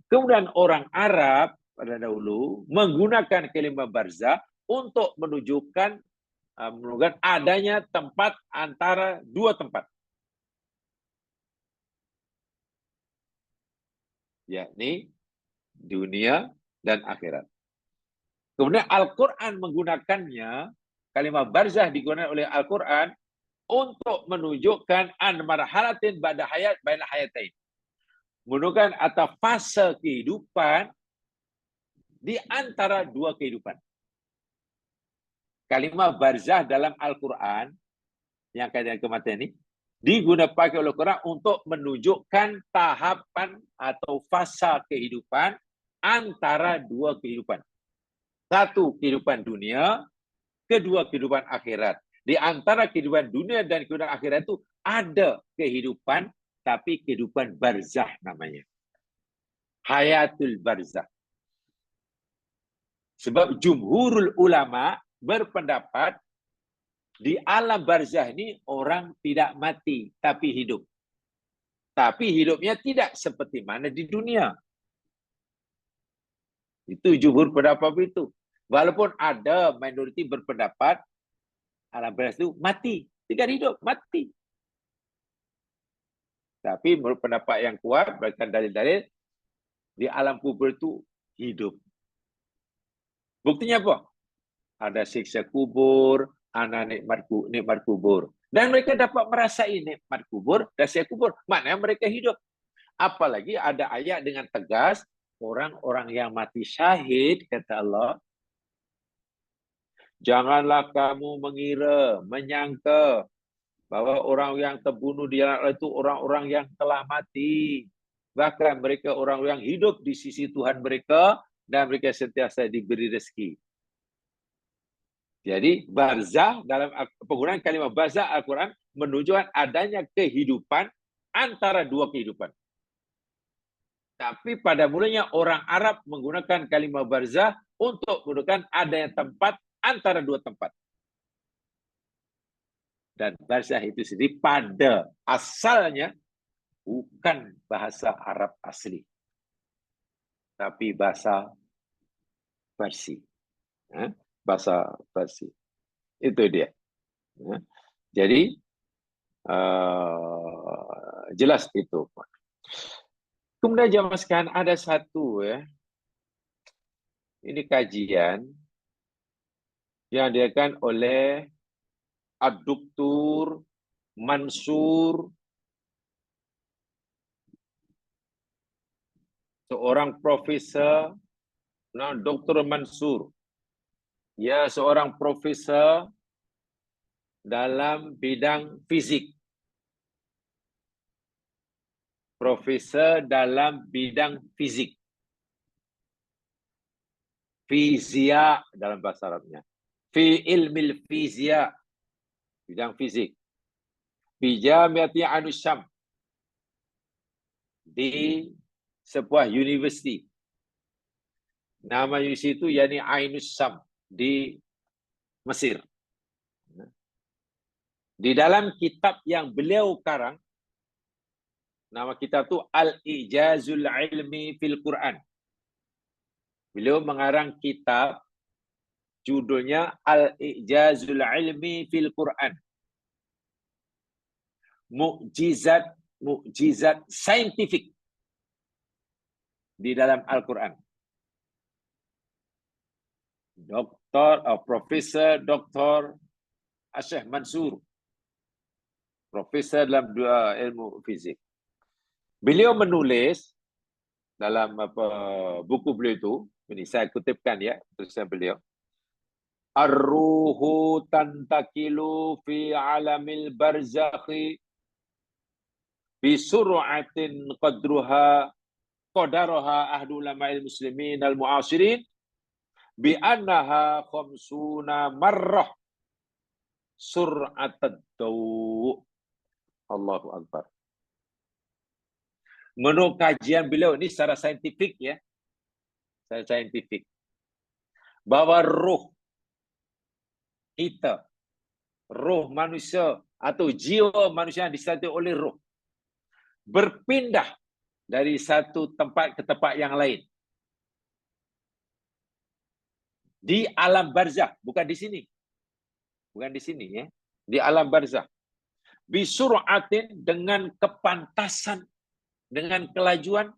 Kemudian orang Arab pada dahulu menggunakan kalimat barzah untuk menunjukkan adanya tempat antara dua tempat, yakni dunia dan akhirat. Kemudian Al-Quran menggunakannya, kalimat barzah digunakan oleh Al-Quran untuk menunjukkan an marhalatin ba'da hayat baina hayatain. Menunjukkan atas fase kehidupan di antara dua kehidupan. Kalimat barzah dalam Al-Quran yang kaitan kematian ini digunakan pakai oleh Quran untuk menunjukkan tahapan atau fase kehidupan antara dua kehidupan. Satu, kehidupan dunia. Kedua, kehidupan akhirat. Di antara kehidupan dunia dan kehidupan akhirat itu ada kehidupan, tapi kehidupan barzah namanya. Hayatul barzah. Sebab jumhurul ulama berpendapat di alam barzah ini orang tidak mati, tapi hidup. Tapi hidupnya tidak seperti mana di dunia. Itu jumhur pendapat itu. Walaupun ada minoriti berpendapat alam barzah itu mati, tidak hidup, mati. Tapi menurut pendapat yang kuat, berdasarkan dalil-dalil, di alam kubur itu hidup. Buktinya apa? Ada siksa kubur, ada nikmat kubur. Dan mereka dapat merasai nikmat kubur dan siksa kubur. Maknanya mereka hidup. Apalagi ada ayat dengan tegas, orang-orang yang mati syahid, kata Allah, janganlah kamu mengira, menyangka bahwa orang yang terbunuh di jalan Allah itu orang-orang yang telah mati. Bahkan mereka orang yang hidup di sisi Tuhan mereka dan mereka sentiasa diberi rezeki. Jadi barzah, dalam penggunaan kalimat barzah Al-Quran menunjukkan adanya kehidupan antara dua kehidupan. Tapi pada mulanya orang Arab menggunakan kalimat barzah untuk menunjukkan adanya tempat antara dua tempat. Dan barzah itu sendiri pada asalnya bukan bahasa Arab asli, tapi bahasa Parsi. Bahasa Parsi. Itu dia. Jadi, jelas itu. Kemudian jamaah sekalian, ada satu ya, ini kajian yang diadakan oleh Ad-Doktor Mansur, seorang profesor, Dr. Mansur. Dia seorang profesor dalam bidang fisik. Profesor dalam bidang fisik. Fizia dalam bahasa Arabnya. fi ilmil fizia, bidang fizik, fi Jamiati Ainus Syam, di sebuah universiti. Nama universiti itu yakni Ainus Syam di Mesir. Di dalam kitab yang beliau karang, nama kitab itu Al-Ijazul Ilmi fil Quran. Beliau mengarang kitab judulnya Al-Ijazul Ilmi fil Quran. Mukjizat saintifik di dalam Al-Quran. Profesor Dr. Syekh Mansur, profesor dalam ilmu fizik. Beliau menulis dalam buku beliau itu, ini saya kutipkan ya, tulisan beliau. Ar-ruhu tantakilu fi alamil barzakhi bi sur'atin qadaraha ahdu ulama'il muslimin al-mu'asirin bi annaha khamsuna marrah sur'atad dawu. Allahu Akbar. Menurut kajian beliau ini secara saintifik ya, secara saintifik, bahwa roh kita, roh manusia atau jiwa manusia yang disatu oleh roh, berpindah dari satu tempat ke tempat yang lain. Di alam barzakh, bukan di sini. Bukan di sini ya. Di alam barzakh. Bisur'atin, dengan kepantasan, dengan kelajuan,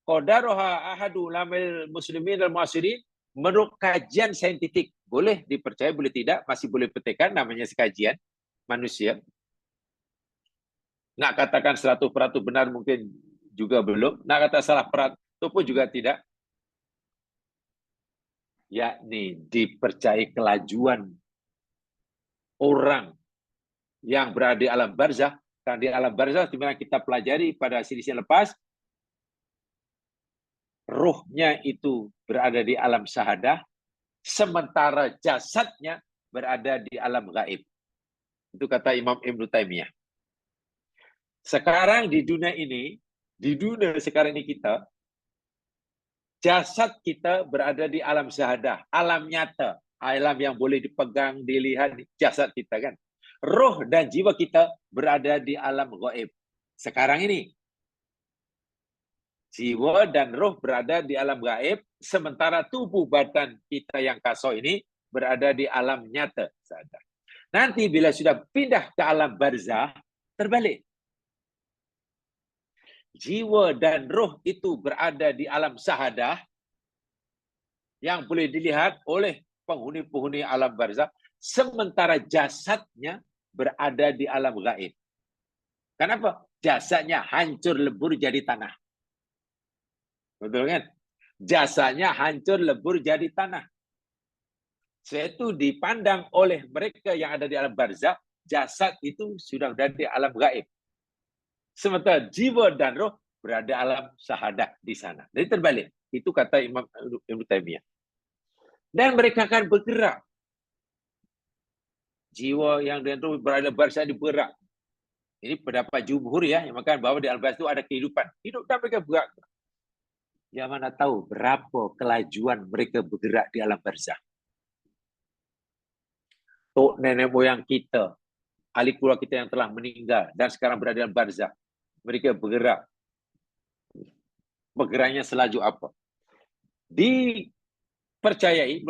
qadaroha ahadu ulama'il muslimin al-mu'asirin, menurut kajian saintifik. Boleh dipercaya, boleh tidak, masih boleh petikkan, namanya sekajian manusia. Nak katakan 100% benar mungkin juga belum. Nak kata salah itu pun juga tidak. Yakni dipercayai kelajuan orang yang berada di alam barzakh. Dan di alam barzakh di mana kita pelajari pada sisi lepas, ruhnya itu berada di alam syahadah, sementara jasadnya berada di alam gaib. Itu kata Imam Ibn Taimiyah. Sekarang di dunia ini, di dunia sekarang ini kita, jasad kita berada di alam syahadah, alam nyata, alam yang boleh dipegang, dilihat, jasad kita kan. Roh dan jiwa kita berada di alam gaib. Sekarang ini, jiwa dan roh berada di alam gaib, sementara tubuh badan kita yang kasar ini berada di alam nyata. Nanti bila sudah pindah ke alam barzakh, terbalik. Jiwa dan roh itu berada di alam syahadah, yang boleh dilihat oleh penghuni-penghuni alam barzakh, sementara jasadnya berada di alam gaib. Kenapa? Jasadnya hancur lebur jadi tanah. Betul kan? Jasadnya hancur lebur jadi tanah. Itu dipandang oleh mereka yang ada di alam barzakh, jasad itu sudah berada di alam gaib. Sementara jiwa dan roh berada alam syahadah di sana. Jadi terbalik. Itu kata Imam Ibn Taimiyah. Dan mereka akan bergerak. Jiwa yang dan roh berada barzakh bergerak. Ini pendapat jumhur ya, yang mengatakan bahwa di alam barzakh itu ada kehidupan. Hidup dan mereka bergerak. Yang mana tahu berapa kelajuan mereka bergerak di alam barzakh. Tok nenek moyang kita, ahli keluarga kita yang telah meninggal dan sekarang berada dalam barzakh, mereka bergerak. Bergeraknya selaju apa? Dipercayai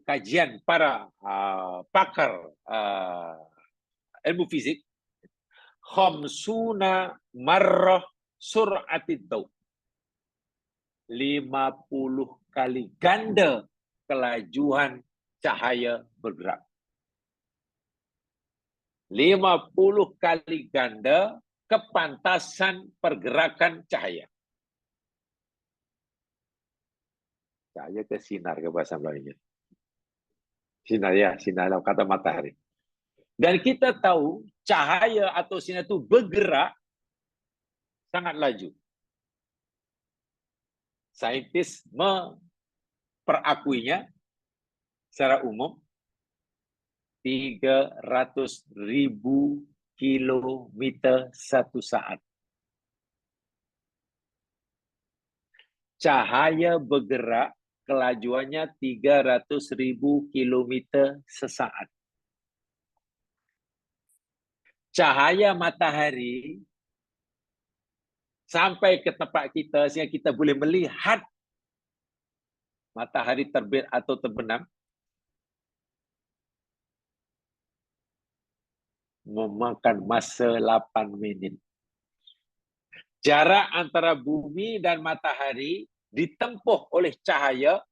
kajian para pakar ilmu fizik, khamsuna marrah sur'atid daw. 50 kali ganda kelajuan cahaya bergerak. 50 kali ganda kepantasan pergerakan cahaya. Cahaya ke sinar ke bahasa Melayunya. Sinar ya, sinar kata matahari. Dan kita tahu cahaya atau sinar itu bergerak sangat laju. Saintis memperakuinya secara umum 300.000 kilometer satu saat. Cahaya bergerak, kelajuannya 300.000 kilometer sesaat. Cahaya matahari sampai ke tempat kita sehingga kita boleh melihat matahari terbit atau terbenam memakan masa 8 minit. Jarak antara bumi dan matahari ditempuh oleh cahaya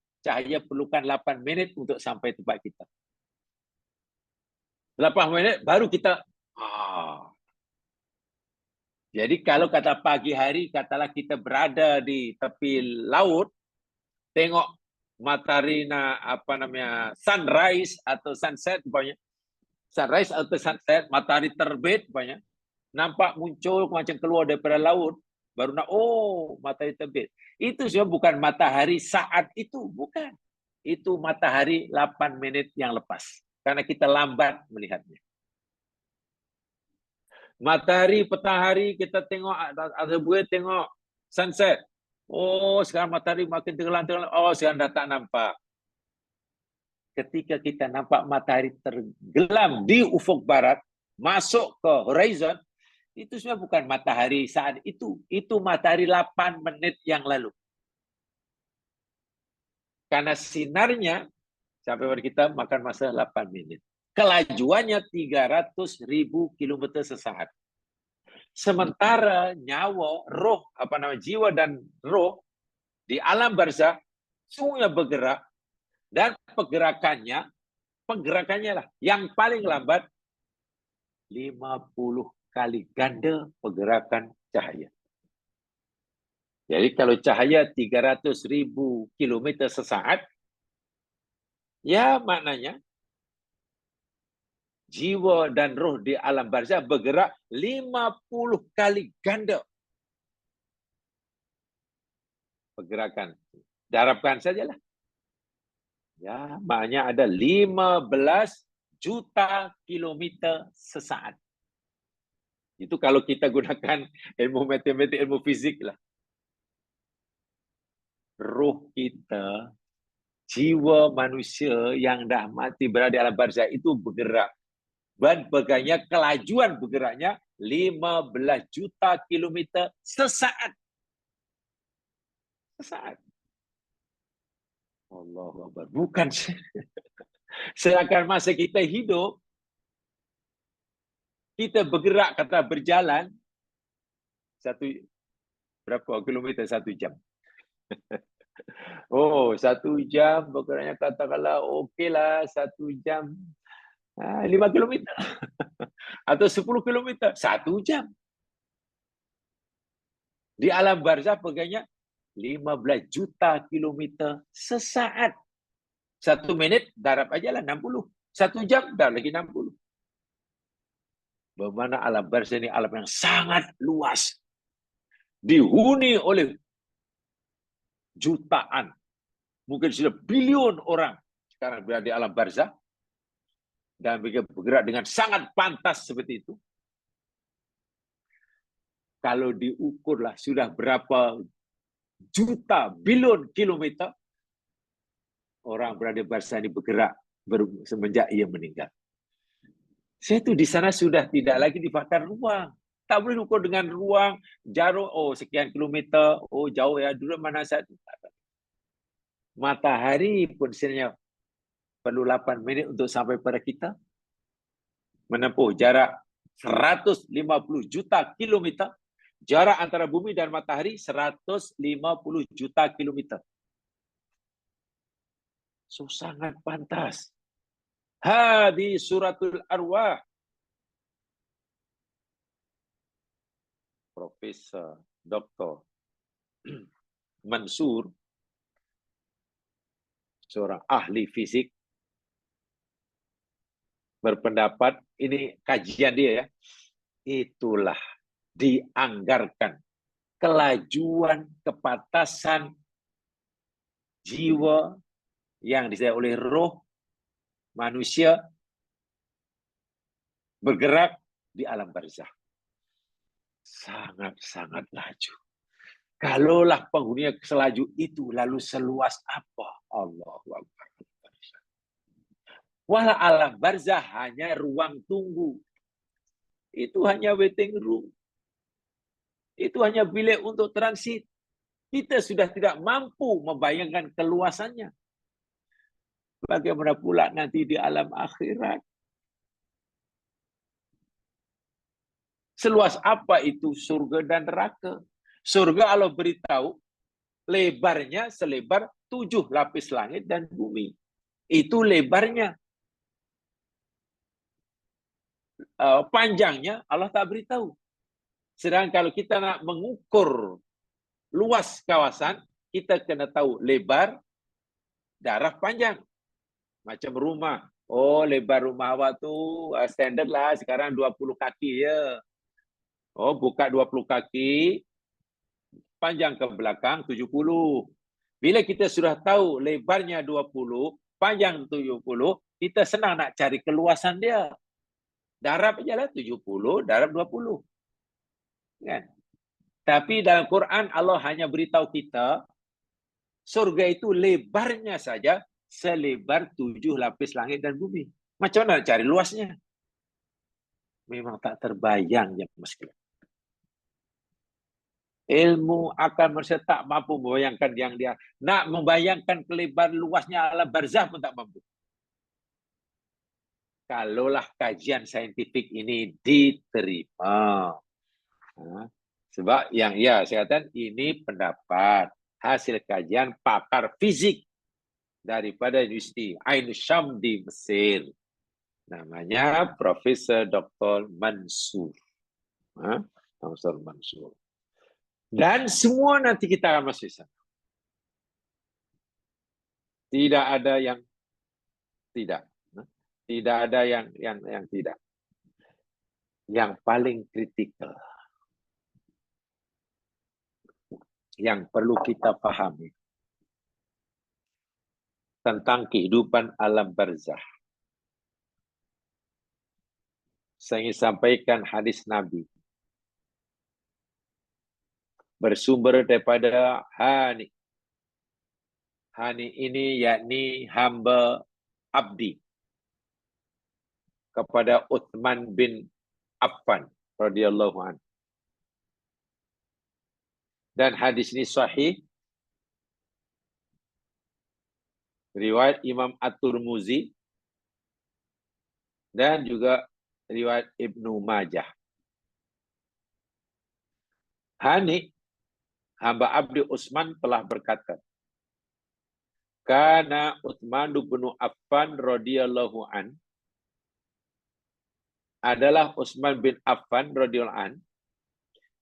perlukan 8 minit untuk sampai tempat kita. 8 minit baru kita Jadi kalau kata pagi hari, katalah kita berada di tepi laut, tengok matahari sunrise atau sunset banyak. Sunrise atau sunset, matahari terbit banyak. Nampak muncul macam keluar daripada laut, baru matahari terbit. Itu sebenarnya bukan matahari saat itu, bukan. Itu matahari 8 menit yang lepas. Karena kita lambat melihatnya. Matahari petang hari kita tengok ada buah tengok sunset. Sekarang matahari makin tenggelam. Sekarang dah tak nampak. Ketika kita nampak matahari tenggelam di ufuk barat, masuk ke horizon, itu sebenarnya bukan matahari saat itu. Itu matahari 8 menit yang lalu. Karena sinarnya sampai pada kita makan masa 8 menit. Kelajuannya 300.000 kilometer sesaat. Sementara nyawa, roh, jiwa dan roh di alam barzakh semuanya bergerak dan pergerakannya lah yang paling lambat 50 kali ganda pergerakan cahaya. Jadi kalau cahaya 300.000 kilometer sesaat, ya maknanya jiwa dan roh di alam barzakh bergerak 50 kali ganda pergerakan. Darabkan sajalah. Ya, maknanya ada 15 juta kilometer sesaat. Itu kalau kita gunakan ilmu matematik, ilmu fizik lah. Roh kita, jiwa manusia yang dah mati berada di alam barzakh itu bergerak. Dan kelajuan bergeraknya 15 juta kilometer sesaat. Sesaat. Allahu Akbar. Bukan. Sedangkan masa kita hidup, kita bergerak, kata berjalan, berapa kilometer? 1 jam. 1 jam bergeraknya katakanlah okeylah 1 jam 5 kilometer atau 10 kilometer 1 jam. Di alam barzakh pegangnya 15 juta kilometer sesaat. 1 minit darab aja lah 60. 1 jam darab lagi 60. Bermakna alam barzakh ini alam yang sangat luas. Dihuni oleh jutaan, mungkin sudah bilion orang sekarang berada di alam barzakh dan bergerak dengan sangat pantas seperti itu. Kalau diukurlah sudah berapa juta, bilion kilometer orang berada di barzakh ini bergerak semenjak ia meninggal. Saya itu di sana sudah tidak lagi dipakai ruang. Tak boleh ukur dengan ruang, jarak, sekian kilometer, jauh ya, dulu mana satu. Matahari pun sebenarnya perlu 8 minit untuk sampai pada kita. Menempuh jarak 150 juta kilometer. Jarak antara bumi dan matahari 150 juta kilometer. So, sangat pantas. Hadi suratul arwah. Profesor Dr. Mansur, seorang ahli fisik, berpendapat, ini kajian dia ya, itulah dianggarkan kelajuan kepatasan jiwa yang disebut oleh roh manusia bergerak di alam barzah. Sangat-sangat laju. Kalaulah penghuni selaju itu lalu seluas apa? Allahu Akbar. Walau alam barzah hanya ruang tunggu. Itu hanya waiting room. Itu hanya bilik untuk transit. Kita sudah tidak mampu membayangkan keluasannya. Bagaimana pula nanti di alam akhirat? Seluas apa itu surga dan neraka? Surga Allah beritahu, lebarnya selebar 7 lapis langit dan bumi. Itu lebarnya. Panjangnya Allah tak beritahu. Sedangkan kalau kita nak mengukur luas kawasan, kita kena tahu lebar, darah, panjang. Macam rumah. Oh, lebar rumah awak tu standard lah. Sekarang 20 kaki je. Oh, buka 20 kaki, panjang ke belakang 70. Bila kita sudah tahu lebarnya 20, panjang 70, kita senang nak cari keluasan dia. Darab je lah 70, darab 20. Kan? Tapi dalam Quran Allah hanya beritahu kita, surga itu lebarnya saja selebar 7 lapis langit dan bumi. Macam mana nak cari luasnya? Memang tak terbayang ya meski. Ilmu akan manusia tak mampu membayangkan yang dia nak membayangkan kelebar luasnya alam barzah pun tak mampu. Kalaulah kajian saintifik ini diterima. Sebab yang saya katakan ini pendapat hasil kajian pakar fizik daripada Universiti Ain Syam di Mesir. Namanya Profesor Dr. Mansur. Profesor Mansur. Dan semua nanti kita akan masuk sana. Tidak ada yang tidak. Tidak ada yang tidak. Yang paling kritikal, yang perlu kita pahami tentang kehidupan alam barzah. Saya ingin sampaikan hadis Nabi. Bersumber daripada Hani. Hani ini yakni hamba abdi kepada Uthman bin Affan radhiyallahu anhu. Dan hadis ini sahih. Riwayat Imam At-Tirmizi dan juga riwayat Ibnu Majah. Hani, hamba abdi Utsman telah berkata, Kana Utsman bin Affan radhiyallahu an, adalah Utsman bin Affan radhiyallahu an,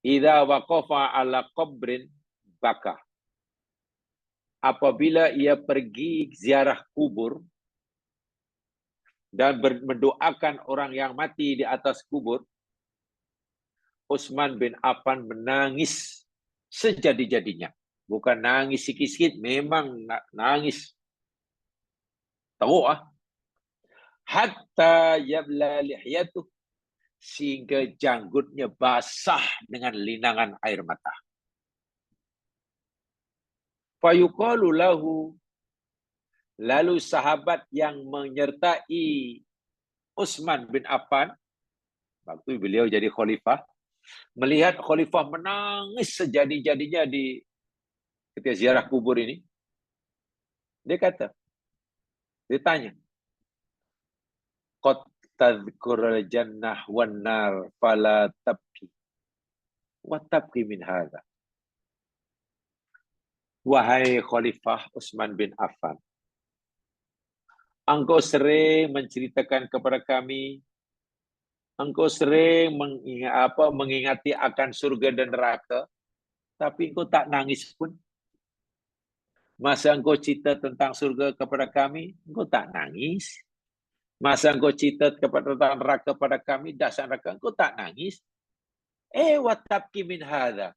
idza waqafa ala qabrin baka. Apabila ia pergi ziarah kubur dan mendoakan orang yang mati di atas kubur, Utsman bin Affan menangis sejadi-jadinya. Bukan nangis sikit-sikit, memang nangis. Tahu hatta yabla lihyatuh, sehingga janggutnya basah dengan linangan air mata. Fayuqalu lahu, lalu sahabat yang menyertai Utsman bin Affan, waktu beliau jadi khalifah, melihat khalifah menangis sejadi-jadinya di ketika ziarah kubur ini, dia tanya, qad tadhkurul jannah wan nar fala tabki wa tabki min hadha. Wahai Khalifah Utsman bin Affan, engkau sering menceritakan kepada kami, engkau sering mengingati akan surga dan neraka, tapi engkau tak nangis pun. Masa engkau cerita tentang surga kepada kami, engkau tak nangis. Masa engkau cerita tentang neraka kepada kami, dasar neraka, engkau tak nangis. Wa tabki min hadha.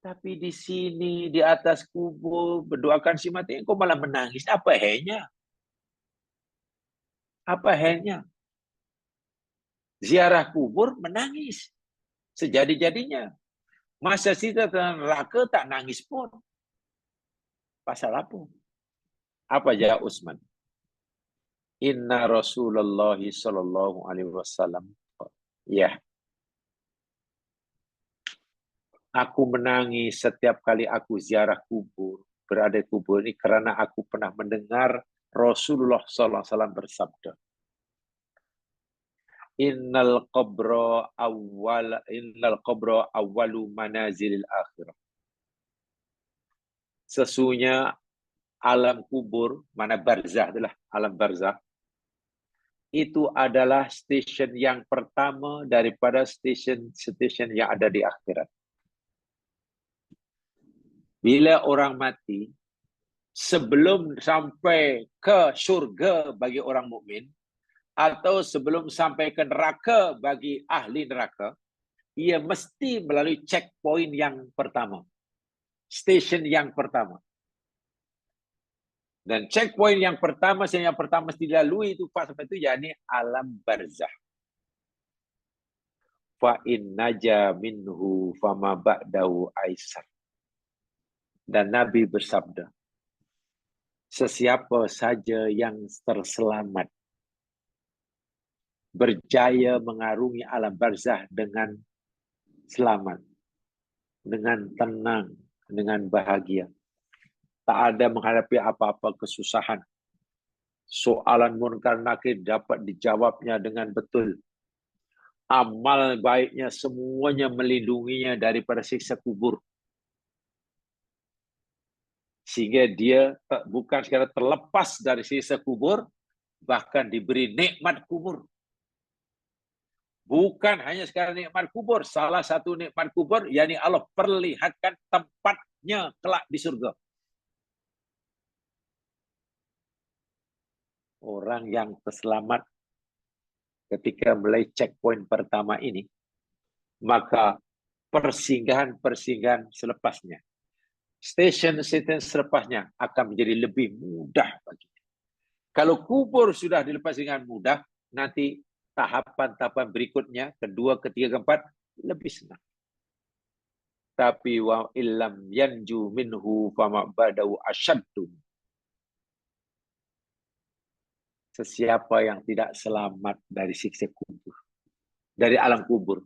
Tapi di sini, di atas kubur, berdoakan si mati, engkau malah menangis. Apa hanya? Apa hanya? Ziarah kubur menangis sejadi-jadinya. Masa cerita tentang neraka tak nangis pun. Pasal apa? Apa jawab Utsman? Inna Rasulullah sallallahu alaihi wasallam. Ya, aku menangis setiap kali aku ziarah kubur, berada di kubur ini karena aku pernah mendengar Rasulullah sallallahu alaihi wasallam bersabda, Innal qabra awwalu manazilil akhirah. Sesungguhnya alam kubur, mana barzah adalah alam barzah, itu adalah stesen yang pertama daripada stesen yang ada di akhirat. Bila orang mati, sebelum sampai ke syurga bagi orang mukmin atau sebelum sampai ke neraka bagi ahli neraka, ia mesti melalui checkpoint yang pertama. Stesen yang pertama. Dan checkpoint yang pertama mesti dilalui itu pas sampai itu yakni alam barzah. Fa in naja minhu fama ba'dahu aisar. Dan Nabi bersabda, sesiapa saja yang terselamat, berjaya mengarungi alam barzah dengan selamat, dengan tenang, dengan bahagia. Tak ada menghadapi apa-apa kesusahan. Soalan munkar nakir dapat dijawabnya dengan betul. Amal baiknya semuanya melindunginya daripada siksa kubur. Sehingga dia bukan sekadar terlepas dari siksa kubur, bahkan diberi nikmat kubur. Bukan hanya sekadar nikmat kubur, salah satu nikmat kubur yakni Allah perlihatkan tempatnya kelak di surga. Orang yang terselamat ketika mulai checkpoint pertama ini, maka persinggahan-persinggahan selepasnya, stesen-stesen selepasnya akan menjadi lebih mudah baginya. Kalau kubur sudah dilepas dengan mudah, nanti tahapan-tahapan berikutnya, kedua, ketiga, keempat, lebih senang. Tapi wa illam yanju minhu fama badau asyaddu. Sesiapa yang tidak selamat dari siksa kubur, dari alam kubur,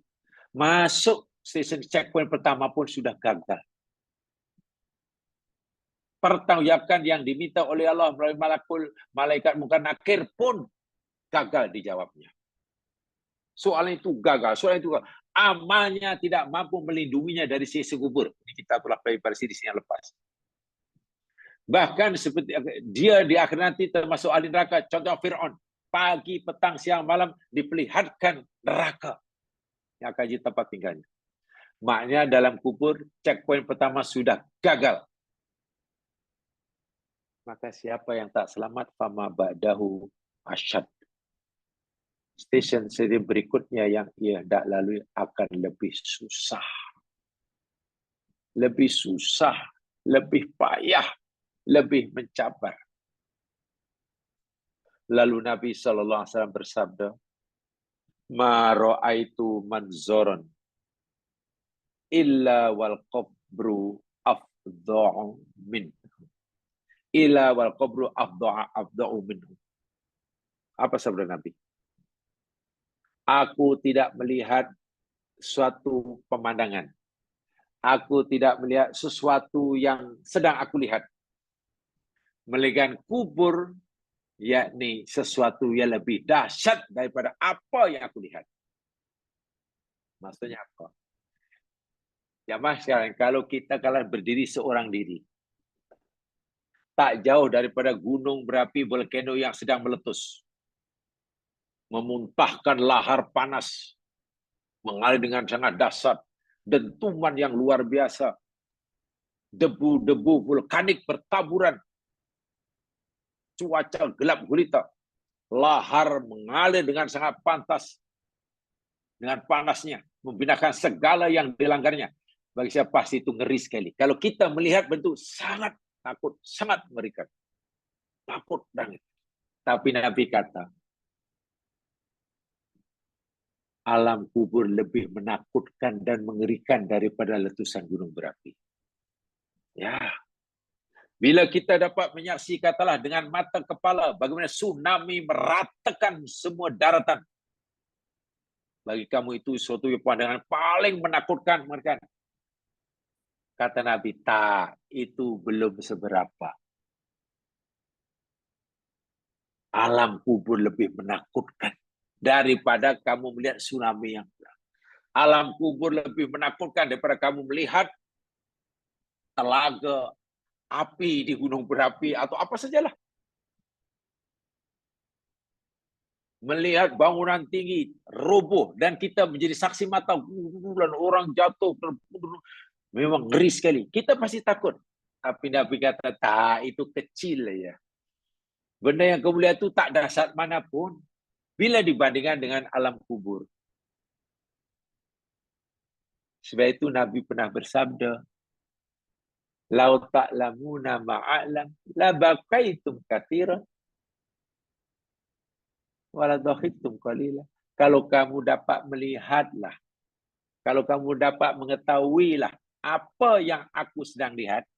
masuk stesen checkpoint pertama pun sudah gagal. Pertanggungjawaban yang diminta oleh Allah melalui malaikat munkar nakir pun gagal dijawabnya. Soalan itu gagal, soalan itu gagal. Amalnya tidak mampu melindunginya dari siksa kubur. Ini kita telah pelajari di sini yang lepas. Bahkan seperti dia di akhir nanti termasuk ahli neraka. Contoh Fir'aun. Pagi, petang, siang, malam diperlihatkan neraka yang akan jadi tempat tinggalnya. Maknanya dalam kubur, checkpoint pertama sudah gagal. Maka siapa yang tak selamat, fama ba'dahu asyad. Stesen berikutnya yang ia tidak lalui akan lebih susah. Lebih susah, lebih payah, lebih mencabar. Lalu Nabi SAW bersabda, ma ra'aitu manzoron illa wal qabru afdha'u minhu. Illa wal qabru afdha'u minhu. Apa sabda Nabi? Aku tidak melihat suatu pemandangan. Aku tidak melihat sesuatu yang sedang aku lihat. Melainkan kubur, yakni sesuatu yang lebih dahsyat daripada apa yang aku lihat. Maksudnya apa? Ya mas, kalau kita berdiri seorang diri, tak jauh daripada gunung berapi volcano yang sedang meletus, memuntahkan lahar panas, mengalir dengan sangat dahsyat, dentuman yang luar biasa, debu-debu vulkanik bertaburan, cuaca gelap gulita, lahar mengalir dengan sangat pantas, dengan panasnya, membinasakan segala yang dilanggarnya. Bagi saya pasti itu ngeri sekali. Kalau kita melihat bentuk sangat takut, sangat mengerikan. Takut banget. Tapi Nabi kata, alam kubur lebih menakutkan dan mengerikan daripada letusan gunung berapi. Ya, bila kita dapat menyaksikan katalah dengan mata kepala bagaimana tsunami meratakan semua daratan, bagi kamu itu suatu pandangan paling menakutkan, kan? Kata Nabi, tak, itu belum seberapa. Alam kubur lebih menakutkan daripada kamu melihat tsunami yang berat. Alam kubur lebih menakutkan daripada kamu melihat telaga api di gunung berapi atau apa sajalah. Melihat bangunan tinggi roboh dan kita menjadi saksi mata dan orang jatuh, memang ngeri sekali. Kita pasti takut. Tapi Nabi kata, tak, itu kecil ya. Benda yang kamu lihat itu tak dahsyat manapun bila dibandingkan dengan alam kubur. Sebab itu Nabi pernah bersabda, "Lau ta'lamuna ma'alam la bakaitum katsira wa la dhakhiktum qalila." Kalau kamu dapat melihatlah, kalau kamu dapat mengetahuilah apa yang aku sedang lihat,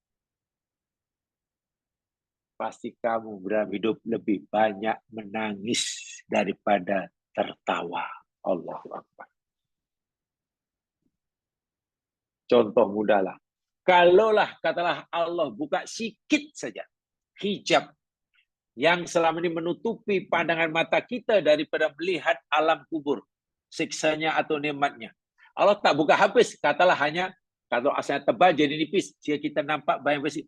pasti kamu dalam hidup lebih banyak menangis daripada tertawa. Allahu Akbar. Contoh mudahlah. Kalaulah katalah Allah buka sikit saja hijab yang selama ini menutupi pandangan mata kita daripada melihat alam kubur, siksanya atau nikmatnya. Allah tak buka habis, katalah hanya kalau asalnya tebal jadi nipis, sehingga kita nampak bayang besi.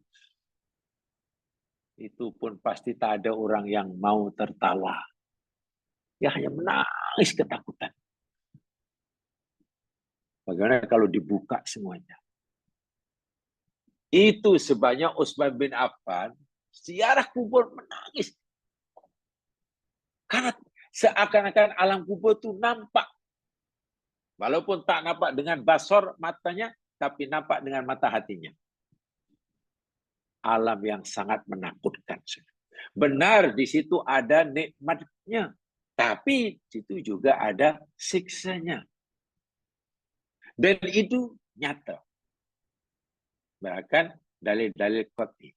Itu pun pasti tak ada orang yang mau tertawa. Dia hanya menangis ketakutan. Bagaimana kalau dibuka semuanya? Itu sebabnya Utsman bin Affan ziarah kubur menangis. Karena seakan-akan alam kubur itu nampak. Walaupun tak nampak dengan basor matanya, tapi nampak dengan mata hatinya. Alam yang sangat menakutkan. Benar di situ ada nikmatnya, tapi di situ juga ada siksanya. Dan itu nyata. Bahkan dalil-dalil qat'i.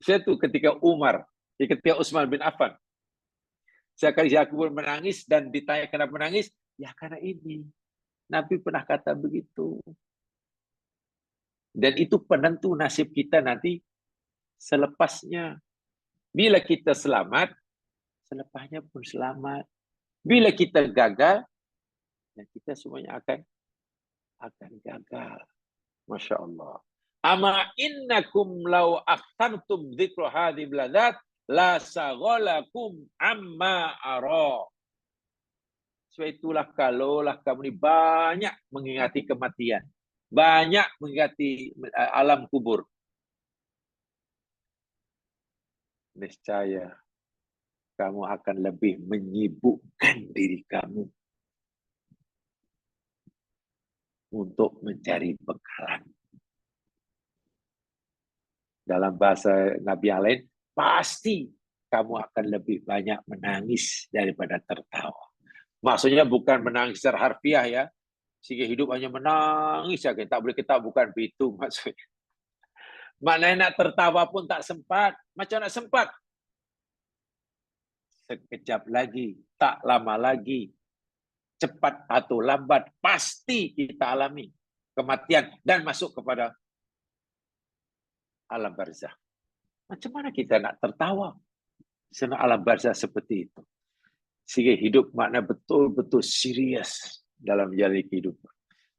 Saya tuh ketika Utsman bin Affan, sekali aku pun menangis dan ditanya kenapa menangis, ya karena ini. Nabi pernah kata begitu. Dan itu penentu nasib kita nanti selepasnya. Bila kita selamat, selepasnya pun selamat. Bila kita gagal, ya kita semuanya akan gagal. Masya Allah. Ama innakum law akhtartum dzikra hadhil ladat la saghalakum amma ara. Sebab itulah kalaulah kamu ini banyak mengingati kematian, banyak mengingati alam kubur, niscaya kamu akan lebih menyibukkan diri kamu untuk mencari bekalan. Dalam bahasa Nabi yang lain, pasti kamu akan lebih banyak menangis daripada tertawa. Maksudnya bukan menangis secara harfiah ya, sehingga hidup hanya menangis saja, tak boleh kita bukan begitu maksudnya. Maknanya nak tertawa pun tak sempat. Macam nak sempat? Sekejap lagi, tak lama lagi, cepat atau lambat, pasti kita alami kematian dan masuk kepada alam barzah. Macam mana kita nak tertawa senang alam barzah seperti itu? Sehingga hidup makna betul-betul serius dalam menjalani kehidupan.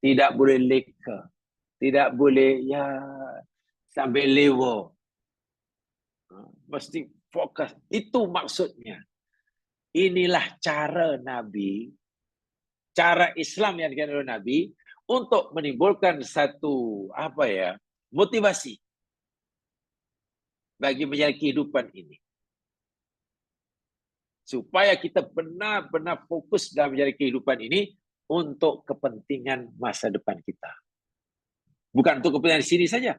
Tidak boleh leka, tidak boleh ya sambil lewa. Mesti fokus. Itu maksudnya. Inilah cara Nabi, cara Islam yang dikenal oleh Nabi untuk menimbulkan satu motivasi bagi menjalani kehidupan ini. Supaya kita benar-benar fokus dalam menjalani kehidupan ini untuk kepentingan masa depan kita. Bukan untuk kepentingan di sini saja.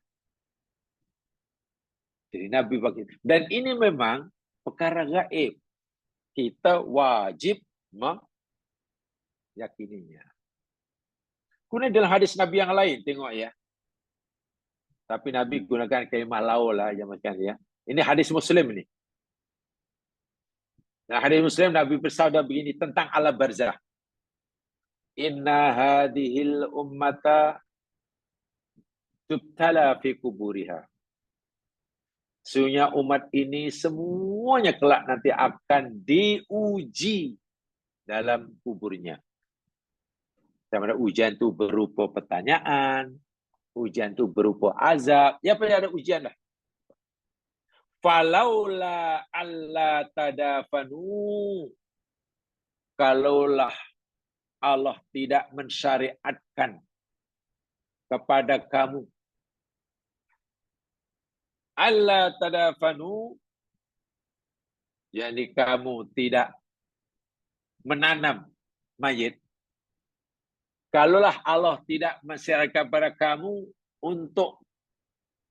Jadi Nabi bagi. Dan ini memang perkara gaib. Kita wajib yakininya. Kemudian dalam hadis Nabi yang lain, tengok ya. Tapi Nabi gunakan kalimah lau lah, ya makan ya. Ini hadis Muslim ini. Nah, hadis Muslim Nabi bersabda begini tentang alam barzah. Inna hadhil ummata tubtala fi kuburiha. Sesungguhnya umat ini semuanya kelak nanti akan diuji dalam kuburnya. Sama ujian itu berupa pertanyaan, ujian itu berupa azab. Ya, pasti ada ujian lah. Falaula alla tadafanu, kalaulah Allah tidak mensyariatkan kepada kamu alla tadafanu, yakni kamu tidak menanam mayit. Kalaulah Allah tidak mensyariatkan kepada kamu untuk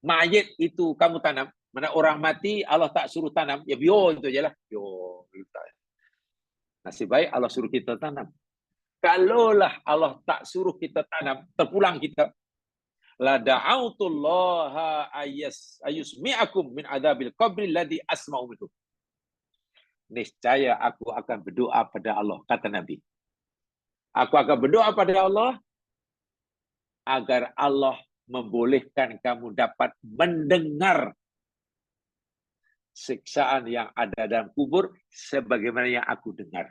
mayit itu kamu tanam, mana orang mati Allah tak suruh tanam, ya bio itu aja lah. Bio. Nasib baik Allah suruh kita tanam. Kalaulah Allah tak suruh kita tanam, terpulang kita. La da'autullaha ayusmi'akum min adabil qabri alladhi asma'u minhu. Niscaya aku akan berdoa pada Allah, kata Nabi. Aku akan berdoa pada Allah agar Allah membolehkan kamu dapat mendengar siksaan yang ada dalam kubur sebagaimana yang aku dengar.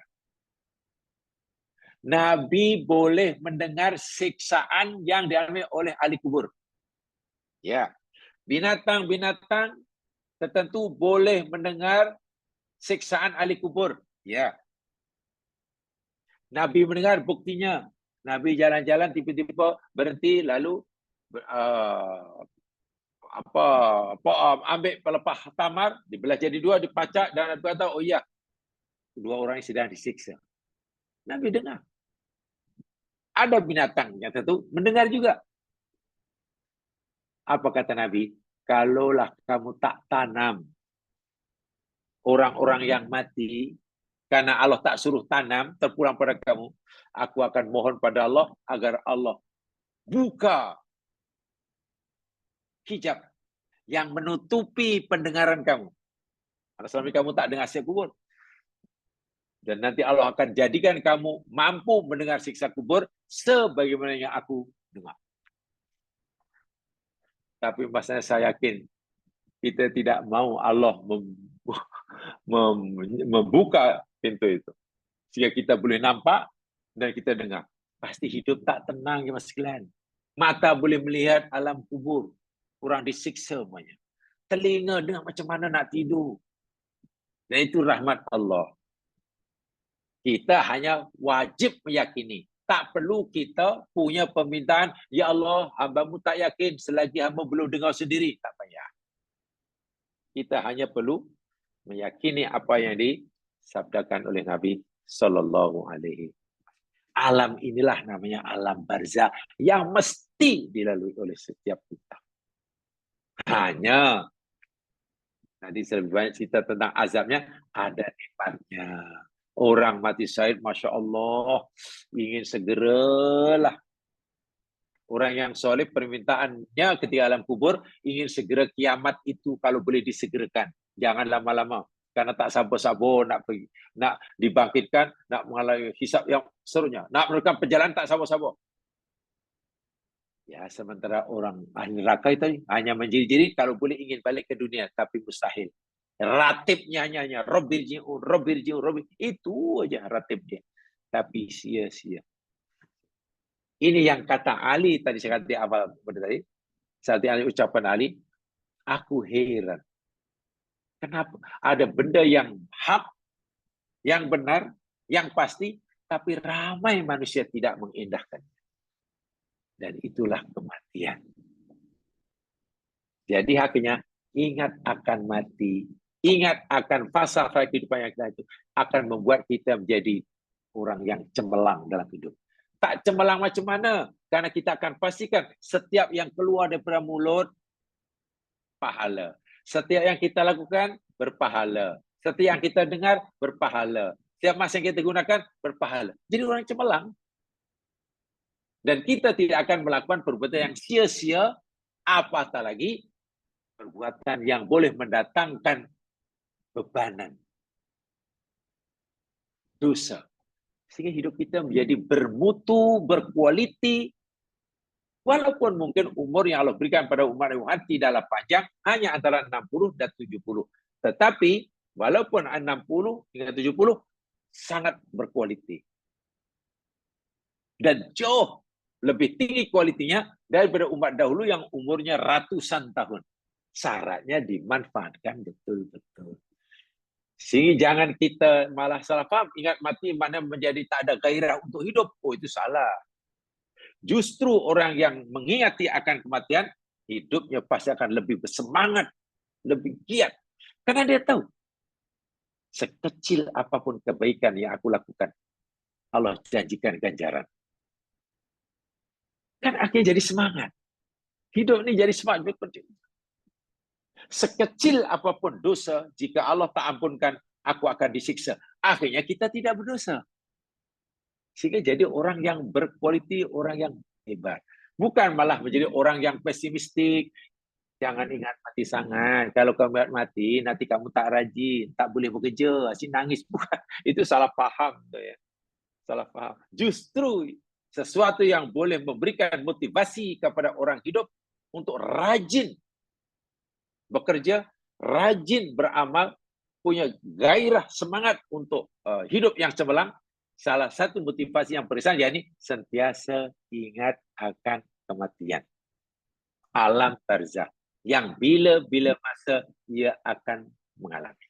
Nabi boleh mendengar siksaan yang dialami oleh ahli kubur. Ya, binatang-binatang tertentu boleh mendengar siksaan ahli kubur. Ya. Nabi mendengar buktinya. Nabi jalan-jalan tiba-tiba berhenti lalu ambil pelepah tamar, dibelah jadi dua, dipacak dan Nabi kata, oh iya, kedua orang yang sedang disiksa. Nabi dengar. Ada binatang yang tentu mendengar juga. Apa kata Nabi? Kalaulah kamu tak tanam orang-orang yang mati, karena Allah tak suruh tanam, terpulang pada kamu, aku akan mohon pada Allah agar Allah buka hijab yang menutupi pendengaran kamu. Karena selama ini kamu tak dengar siksa kubur. Dan nanti Allah akan jadikan kamu mampu mendengar siksa kubur sebagaimana yang aku dengar. Tapi maksudnya saya yakin kita tidak mau Allah membuka pintu itu. Sehingga kita boleh nampak dan kita dengar. Pasti hidup tak tenang ya mas sekalian. Mata boleh melihat alam kubur. Orang disiksa semuanya. Telinga dengar macam mana nak tidur. Dan itu rahmat Allah. Kita hanya wajib meyakini. Tak perlu kita punya permintaan, ya Allah, hamba-Mu tak yakin selagi hamba belum dengar sendiri. Tak payah. Kita hanya perlu meyakini apa yang disabdakan oleh Nabi Sallallahu Alaihi Wasallam. Alam inilah namanya alam barzah yang mesti dilalui oleh setiap kita. Hanya tadi lebih banyak cerita tentang azabnya, ada nikmatnya. Orang mati syahid, Masya Allah, ingin segeralah. Orang yang soleh permintaannya ketika alam kubur, ingin segera kiamat itu kalau boleh disegerakan. Jangan lama-lama. Karena tak sabar-sabar nak pergi, nak dibangkitkan, nak mengalami hisab yang serunya. Nak meneruskan perjalanan tak sabar-sabar. Ya, sementara orang ahli neraka itu hanya menjadi-jadi kalau boleh ingin balik ke dunia, tapi mustahil. Ratibnya hanya Rabbirji'un, Rabbirji'un, itu aja ratib dia. Tapi sia-sia. Ini yang kata Ali tadi, saya kata di awal tadi. Saat Ali ucapan Ali, aku heran. Kenapa ada benda yang hak, yang benar, yang pasti, tapi ramai manusia tidak mengindahkannya. Dan itulah kematian. Jadi haknya ingat akan mati, ingat akan fasa kehidupan yang kita itu akan membuat kita menjadi orang yang cemerlang dalam hidup. Tak cemerlang macam mana? Karena kita akan pastikan setiap yang keluar daripada mulut, pahala. Setiap yang kita lakukan, berpahala. Setiap yang kita dengar, berpahala. Setiap masa yang kita gunakan, berpahala. Jadi orang cemerlang. Dan kita tidak akan melakukan perbuatan yang sia-sia, apatah lagi perbuatan yang boleh mendatangkan bebanan, dosa. Sehingga hidup kita menjadi bermutu, berkualiti, walaupun mungkin umur yang Allah berikan pada umat Muhammad tidaklah panjang, hanya antara 60 dan 70. Tetapi walaupun 60 hingga 70 sangat berkualiti. Dan jauh lebih tinggi kualitinya daripada umat dahulu yang umurnya ratusan tahun. Syaratnya dimanfaatkan betul-betul. Sehingga jangan kita malah salah paham, ingat mati mana menjadi tak ada gairah untuk hidup. Oh, itu salah. Justru orang yang mengingati akan kematian, hidupnya pasti akan lebih bersemangat, lebih giat. Karena dia tahu, sekecil apapun kebaikan yang aku lakukan, Allah janjikan ganjaran. Kan akhirnya jadi semangat. Hidup ini jadi semangat. Sekecil apapun dosa, jika Allah tak ampunkan, aku akan disiksa. Akhirnya kita tidak berdosa. Sehingga jadi orang yang berkualiti, orang yang hebat. Bukan malah menjadi orang yang pesimistik. Jangan ingat mati sangat. Kalau kamu mati, nanti kamu tak rajin, tak boleh bekerja, asyik nangis. Bukan. Itu salah paham. Salah paham. Justru sesuatu yang boleh memberikan motivasi kepada orang hidup untuk rajin bekerja, rajin beramal, punya gairah semangat untuk hidup yang cemerlang. Salah satu motivasi yang berisang yakni sentiasa ingat akan kematian. Alam barzakh yang bila-bila masa ia akan mengalami.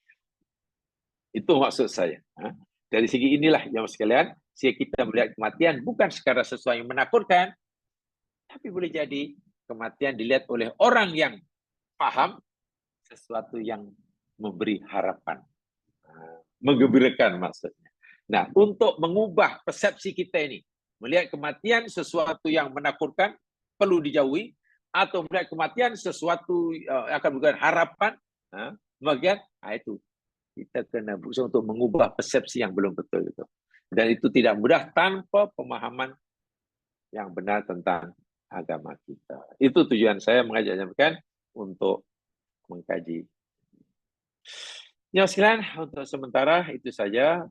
Itu maksud saya. Dari segi inilah yang sekalian, kita melihat kematian bukan sekadar sesuatu yang menakutkan, tapi boleh jadi kematian dilihat oleh orang yang paham sesuatu yang memberi harapan, menggembirakan maksudnya. Nah, untuk mengubah persepsi kita ini, melihat kematian sesuatu yang menakutkan, perlu dijauhi, atau melihat kematian sesuatu akan memberikan harapan, bagian itu kita kena berusaha untuk mengubah persepsi yang belum betul itu. Dan itu tidak mudah tanpa pemahaman yang benar tentang agama kita. Itu tujuan saya mengajak untuk mengkaji. Ya sekalian, untuk sementara itu saja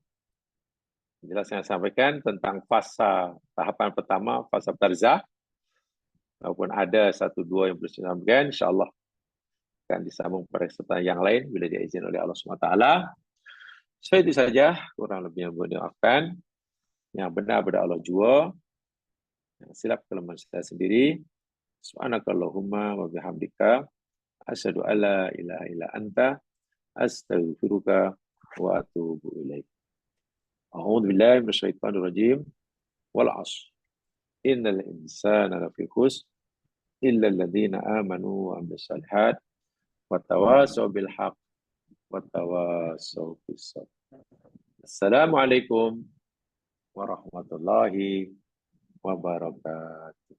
jelas saya sampaikan tentang fasa tahapan pertama, fasa barzakh. Walaupun ada satu dua yang perlu disampaikan, insyaAllah akan disambung pada kesempatan yang lain bila diizinkan oleh Allah SWT. So itu saja, kurang lebih yang boleh dimaafkan. Yang benar pada Allah jua, yang silap kelemahan saya sendiri. Subhanakallahumma wa bihamdika asyhadu alla ilaha illa anta astaghfiruka wa atubu ilaik. A'udzu billahi minasyaitonir rajim. Wal 'ashr. Innal insana lafi khusr illa alladziina aamanu wa 'amilus shalihaat wa tawassaw bil haqq wa tawassaw bis sabr. Assalamualaikum warahmatullahi wabarakatuh.